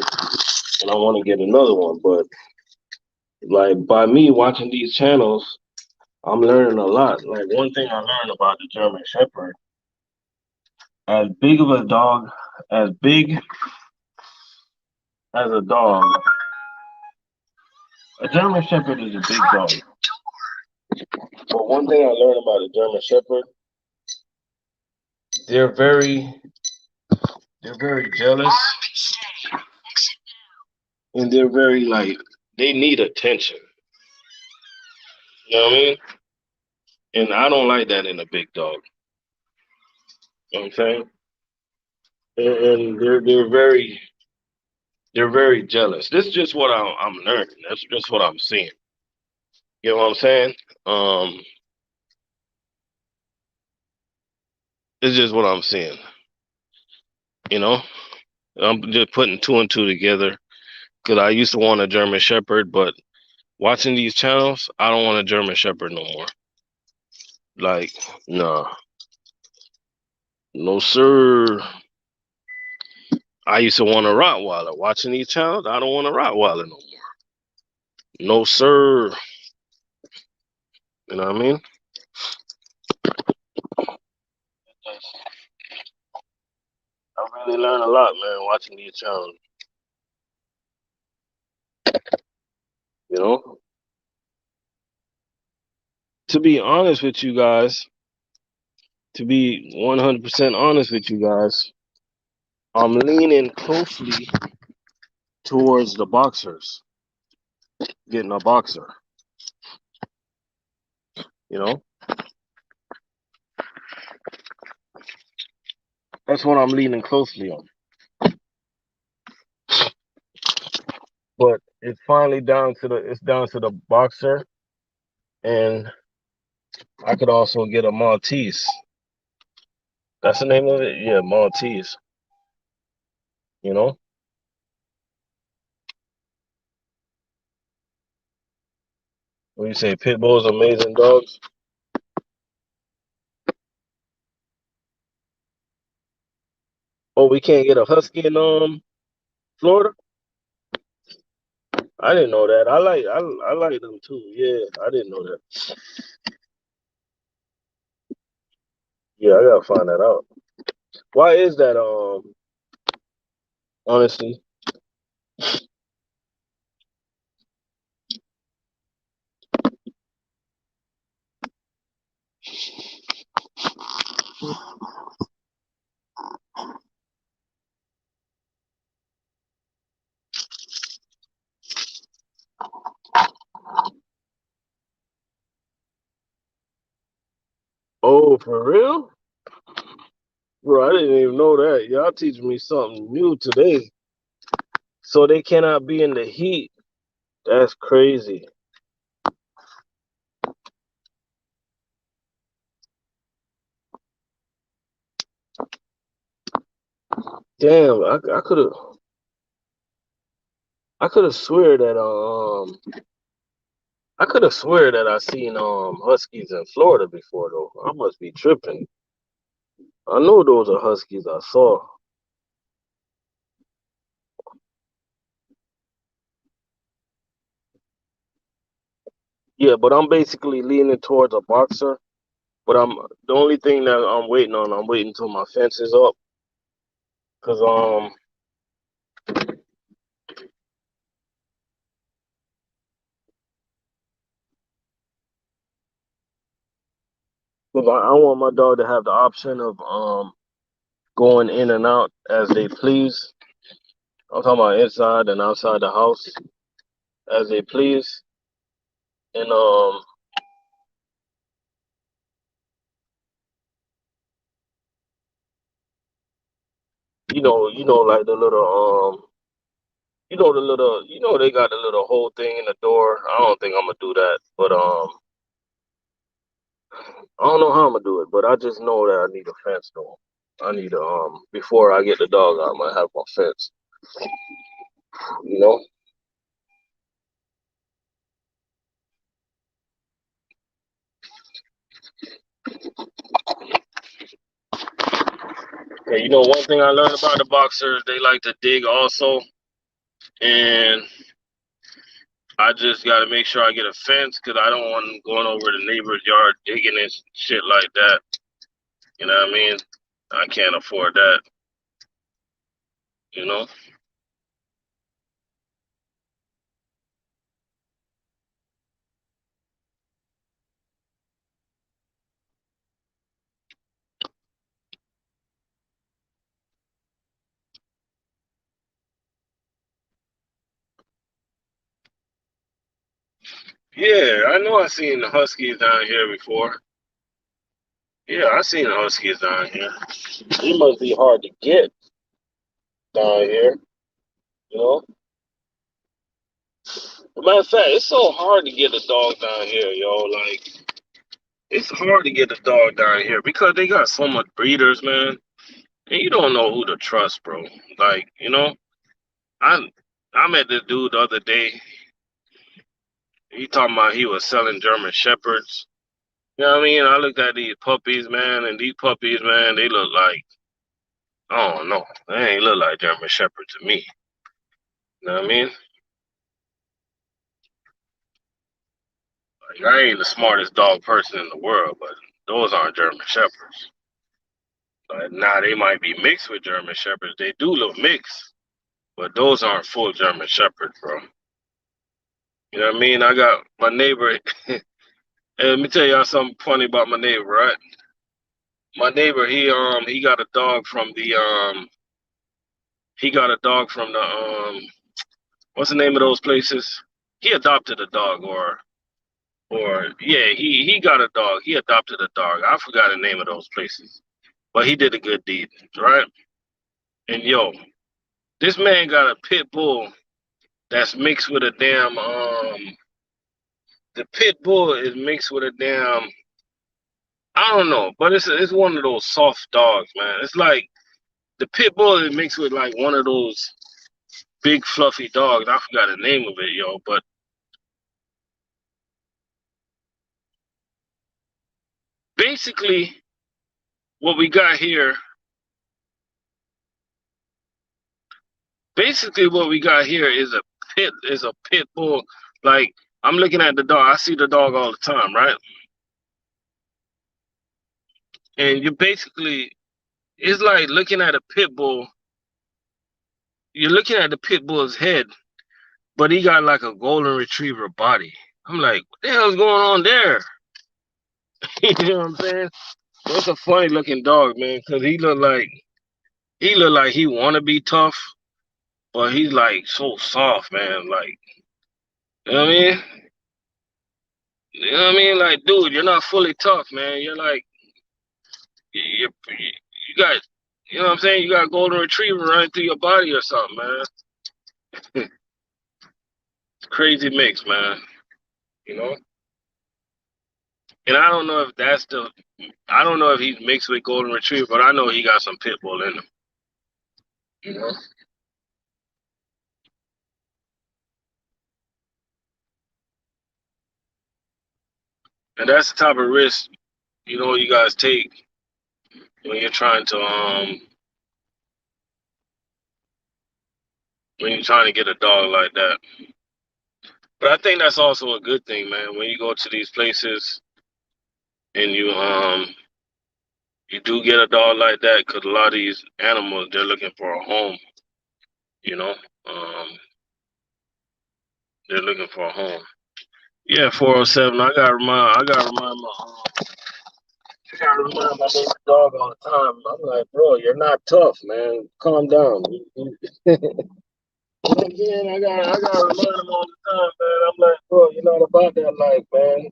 Speaker 1: and I want to get another one. But like by me watching these channels, I'm learning a lot. Like one thing I learned about the German Shepherd, as big of a dog, as big as a dog, a German Shepherd is a big dog. But one thing I learned about a German Shepherd, they're very they're very jealous, and they're very like they need attention. You know what I mean? And I don't like that in a big dog. You know what I'm saying? And they're very jealous. This is just what I'm learning. That's just what I'm seeing. You know what I'm saying? Um, it's just what I'm seeing. You know, I'm just putting two and two together because I used to want a German Shepherd, but watching these channels, I don't want a German Shepherd no more. Like, nah, no sir. I used to want a Rottweiler. Watching these channels, I don't want a Rottweiler no more. No sir. You know what I mean? I really learned a lot, man, watching these channels. You know, to be honest with you guys, to be 100% honest with you guys,
Speaker 2: I'm leaning closely towards the boxers, getting a boxer. You know, that's what I'm leaning closely on. But it's finally down to the boxer, and I could also get a Maltese. That's the name of it. Yeah, Maltese. You know, when you say pit bulls, amazing dogs. Oh, we can't get a husky in Florida. I didn't know that. I like them too. Yeah, I didn't know that. Yeah, I gotta find that out. Why is that? Honestly. Oh, for real? Bro, I didn't even know that. Y'all teaching me something new today. So they cannot be in the heat. That's crazy. Damn, I could have swear that I could have swear that I seen huskies in Florida before though. I must be tripping. I know those are huskies I saw. Yeah, but I'm basically leaning towards a boxer. But I'm the only thing that I'm waiting until my fence is up. Cause 'cause I want my dog to have the option of going in and out as they please. I'm talking about inside and outside the house as they please. And like the little they got the little whole thing in the door. I don't think I'm gonna do that, but I don't know how I'm gonna do it. But I just know that I need a fence though. I need before I get the dog, I'm gonna have my fence. You know. Okay, one thing I learned about the boxers, they like to dig also, and I just got to make sure I get a fence because I don't want them going over the neighbor's yard digging and shit like that. You know what I mean? I can't afford that. You know? Yeah, I know I seen the Huskies down here before. Yeah, I seen the Huskies down here. They must be hard to get down here. You know? Matter of fact, it's so hard to get a dog down here, yo. Like, it's hard to get a dog down here because they got so much breeders, man. And you don't know who to trust, bro. Like, I I met this dude the other day. He talking about he was selling German shepherds. You know what I mean? I looked at these puppies, man, and these puppies, man, they look like I don't know. They ain't look like German shepherds to me. You know what I mean? Like I ain't the smartest dog person in the world, but those aren't German shepherds. Now they might be mixed with German shepherds. They do look mixed, but those aren't full German shepherds, bro. You know what I mean? I got my neighbor. And let me tell y'all something funny about my neighbor, right? My neighbor, he got a dog from the he got a dog from the what's the name of those places? He adopted a dog, or yeah, he got a dog. He adopted a dog. I forgot the name of those places, but he did a good deed, right? And yo, this man got a pit bull that's mixed with a damn the pit bull is mixed with a damn, I don't know, but it's one of those soft dogs, man. It's like the pit bull is mixed with like one of those big fluffy dogs. I forgot the name of it, yo. But basically, what we got here, is a pit bull. Like I'm looking at the dog. I see the dog all the time, right? And you basically, it's like looking at a pit bull. You're looking at the pit bull's head, but he got like a golden retriever body. I'm like, what the hell's going on there? You know what I'm saying? That's a funny looking dog, man, because he look like he want to be tough, but he's like so soft, man. Like, you know what I mean? You know what I mean? Like, dude, you're not fully tough, man. You're like, you got, you know what I'm saying? You got a golden retriever running through your body or something, man. Crazy mix, man. You know? And I don't know if I don't know if he's mixed with golden retriever, but I know he got some pit bull in him. You know? And that's the type of risk, you guys take when you're trying to get a dog like that. But I think that's also a good thing, man. When you go to these places and you do get a dog like that, because a lot of these animals, they're looking for a home. You know, they're looking for a home. Yeah, 407. I gotta remind my neighbor dog all the time. I'm like, bro, you're not tough, man. Calm down. Again, I gotta remind him all the time, man. I'm like, bro, you're not about that life, man.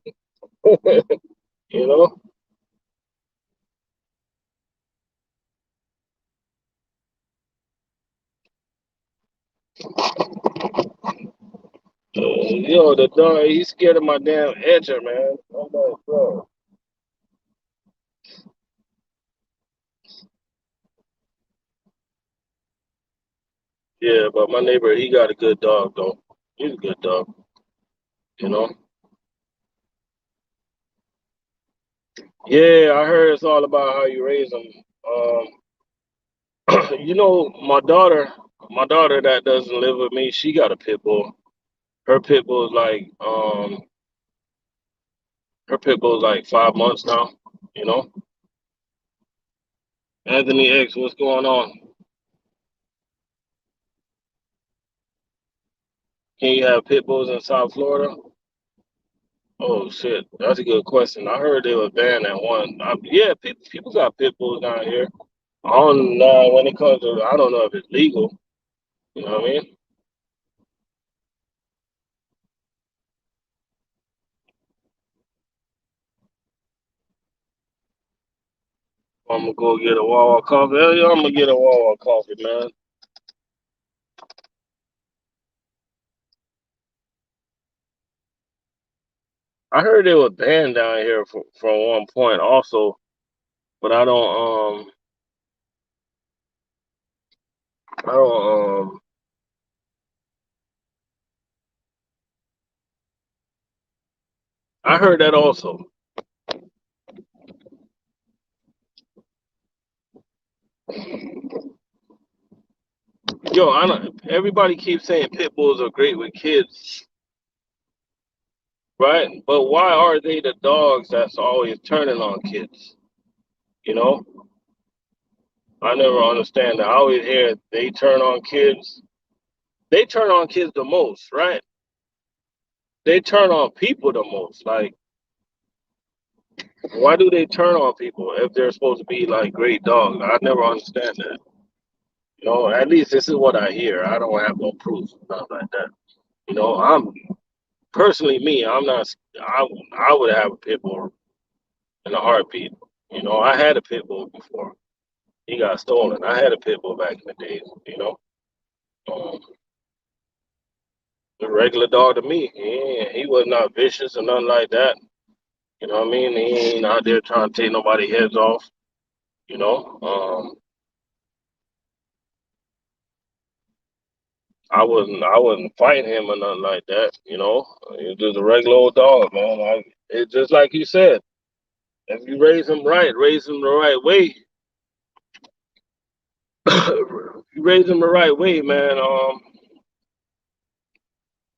Speaker 2: You know. Yo, the dog, he's scared of my damn edger, man. I'm like, bro. Yeah, but my neighbor, he got a good dog, though. He's a good dog, you know? Yeah, I heard it's all about how you raise them. My daughter that doesn't live with me, she got a pit bull. Her pit bull is like, her pit bull is like 5 months now, you know? Anthony X, what's going on? Can you have pit bulls in South Florida? Oh shit, that's a good question. I heard they were banned at one. Yeah, people got pit bulls down here. I don't know when it comes to. I don't know if it's legal. You know what I mean? I'm gonna go get a Wawa coffee. Hell yeah, I'm gonna get a Wawa coffee, man. I heard they were banned down here from one point also, but I don't I heard that also. Yo, I don't, everybody keeps saying pit bulls are great with kids, right? But why are they the dogs that's always turning on kids? You know, I never understand that. I always hear they turn on kids. They turn on kids the most, right? They turn on people the most. Like, why do they turn on people if they're supposed to be like great dogs? I never understand that. At least this is what I hear. I don't have no proof, nothing like that. I'm personally me. I'm not. I would have a pit bull in a heartbeat. I had a pit bull before. He got stolen. I had a pit bull back in the days. Um, a regular dog to me. He was not vicious or nothing like that. You know what I mean? He ain't out there trying to take nobody heads off. You know, I wasn't fighting him or nothing like that. He's just a regular old dog, man. It's just like you said. If you raise him right, raise him the right way. You raise him the right way, man.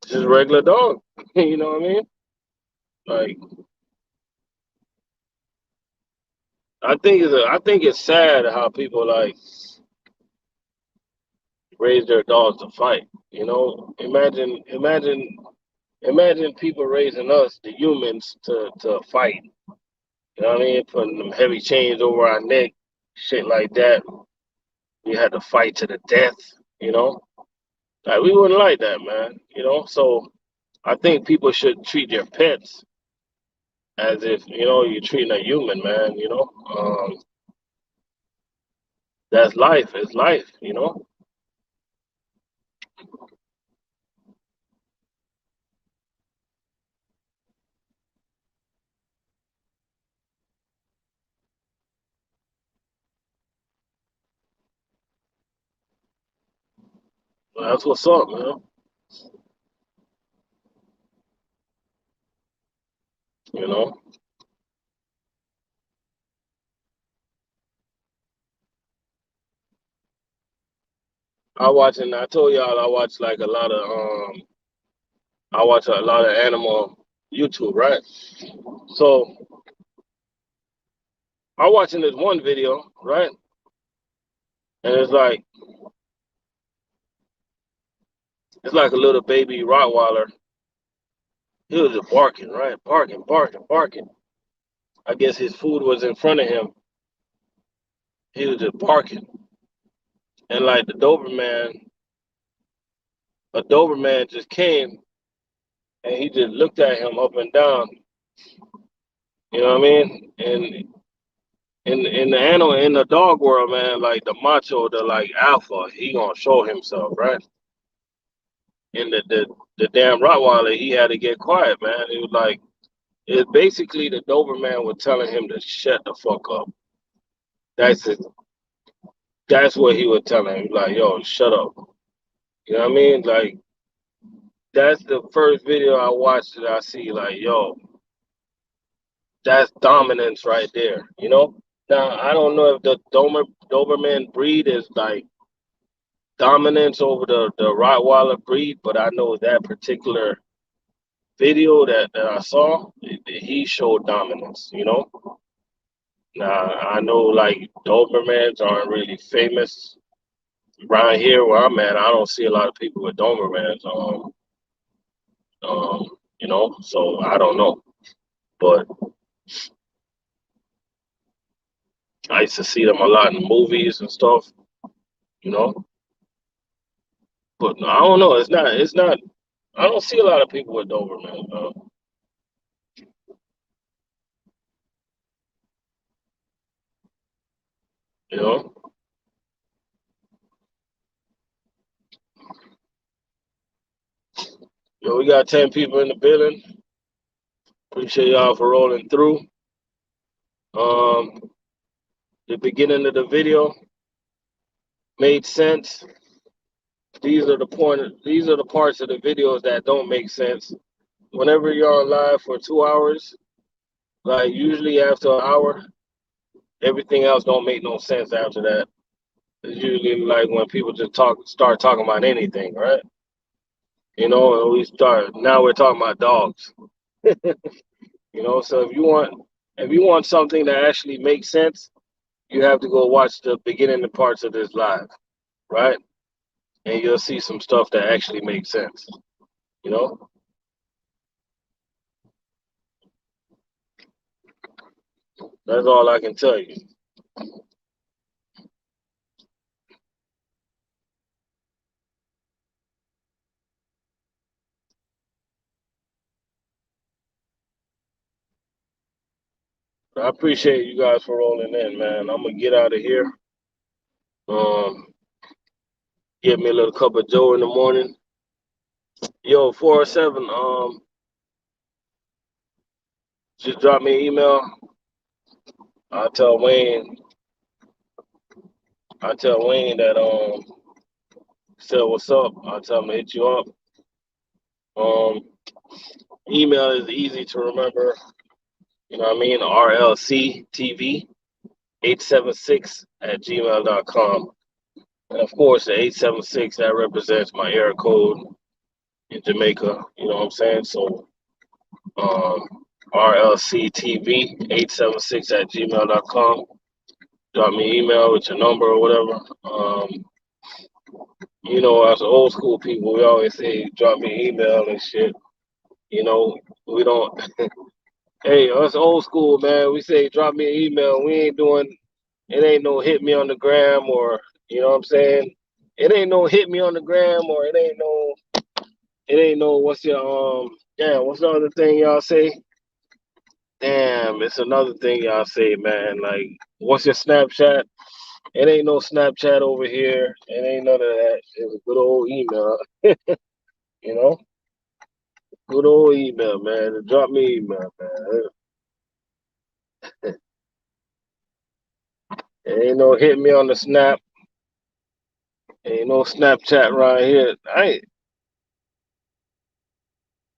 Speaker 2: Just a regular dog. You know what I mean? Like I think it's sad how people like raise their dogs to fight. Imagine people raising us, the humans, to fight. You know what I mean? Putting them heavy chains over our neck, shit like that. We had to fight to the death. You know, like we wouldn't like that, man. So I think people should treat their pets as if you're treating a human, man. That's life. It's life. That's what's up, man. You know, I told y'all I watch like a lot of I watch a lot of animal YouTube, right? So I watching this one video, right? And it's like a little baby Rottweiler. He was just barking, right? Barking, barking, barking. I guess his food was in front of him. He was just barking. And like a Doberman just came and he just looked at him up and down. You know what I mean? And in the animal in the dog world, man, like the macho, the like alpha, he gonna show himself, right? And the damn Rottweiler, he had to get quiet, man. It was like it's basically the Doberman was telling him to shut the fuck up. That's it. That's what he was telling him. Like, yo, shut up. You know what I mean? Like, that's the first video I watched that I see, like, yo, that's dominance right there. Now, I don't know if the Doberman breed is like dominance over the Rottweiler breed, but I know that particular video that I saw, he showed dominance. Now, I know like Dobermans aren't really famous around here where I'm at. I don't see a lot of people with Dobermans. Um, so I don't know. But I used to see them a lot in movies and stuff, you know. But I don't know. It's not. I don't see a lot of people with Doberman. You know. We got 10 people in the building. Appreciate y'all for rolling through. Um, the beginning of the video made sense. These are the parts of the videos that don't make sense. Whenever you're on live for 2 hours, like usually after an hour, everything else don't make no sense after that. It's usually like when people just start talking about anything, right? And now we're talking about dogs. So if you want something that actually makes sense, you have to go watch the beginning parts of this live, right? And you'll see some stuff that actually makes sense. You know, that's all I can tell you. I appreciate you guys for rolling in, man. I'm gonna get out of here. Um, get me a little cup of Joe in the morning. Yo, 407. Just drop me an email. I'll tell Wayne. I'll tell Wayne that said what's up. I'll tell him to hit you up. Um, email is easy to remember. You know what I mean? RLCTV876@gmail.com. And of course, the 876 that represents my area code in Jamaica. You know what I'm saying? So, um, RLCTV876@gmail.com. Drop me an email with your number or whatever. You know, as old school people, we always say, drop me an email and shit. You know, we don't, hey, us old school, man, we say, drop me an email. We ain't doing, it ain't no hit me on the gram or, you know what I'm saying? It ain't no hit me on the gram or it ain't no, what's your, damn, what's the other thing y'all say? Damn, it's another thing y'all say, man. Like, what's your Snapchat? It ain't no Snapchat over here. It ain't none of that. It's a good old email, you know? Good old email, man. Drop me an email, man. Ain't no hit me on the snap. Ain't no Snapchat right here.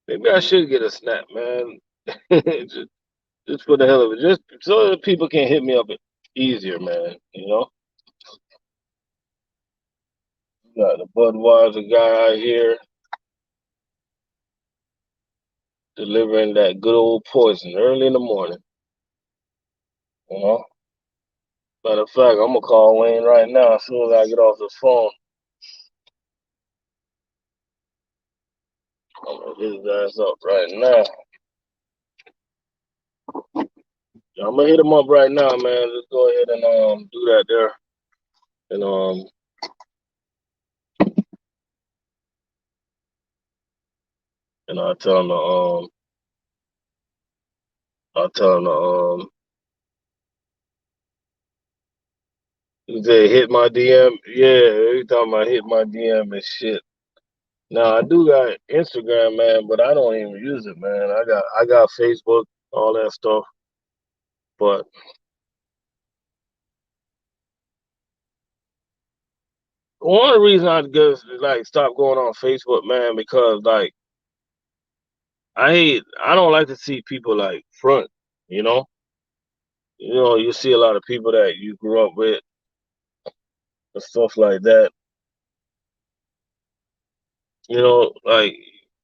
Speaker 2: Maybe I should get a snap, man. just, just for the hell of it. Just so that people can hit me up easier, man. You know? Got the Budweiser guy out here delivering that good old poison early in the morning. You know? Matter of fact, I'm gonna call Wayne right now as soon as I get off this phone. I'm gonna hit his ass up right now. I'm gonna hit him up right now, man. Just go ahead and do that there. And and I'll tell him to he said hit my DM. Yeah, he talking about hit my DM and shit. Now I do got Instagram, man, but I don't even use it, man. I got Facebook, all that stuff. But one of the reasons I just like stop going on Facebook, man, because like I don't like to see people like front, you know. You know, you see a lot of people that you grew up with and stuff like that. You know, like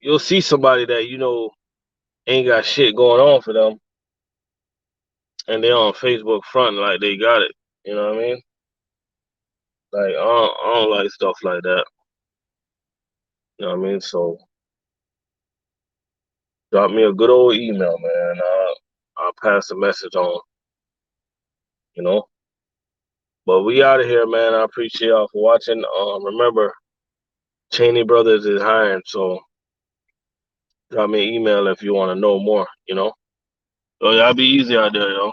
Speaker 2: you'll see somebody that you know ain't got shit going on for them, and they on Facebook front like they got it. You know what I mean? Like I don't like stuff like that. You know what I mean? So drop me a good old email, man. I'll pass the message on. You know. But we out of here, man. I appreciate y'all for watching. Remember, Cheney Brothers is hiring, so drop me an email if you want to know more. You know. So y'all be easy out there, yo.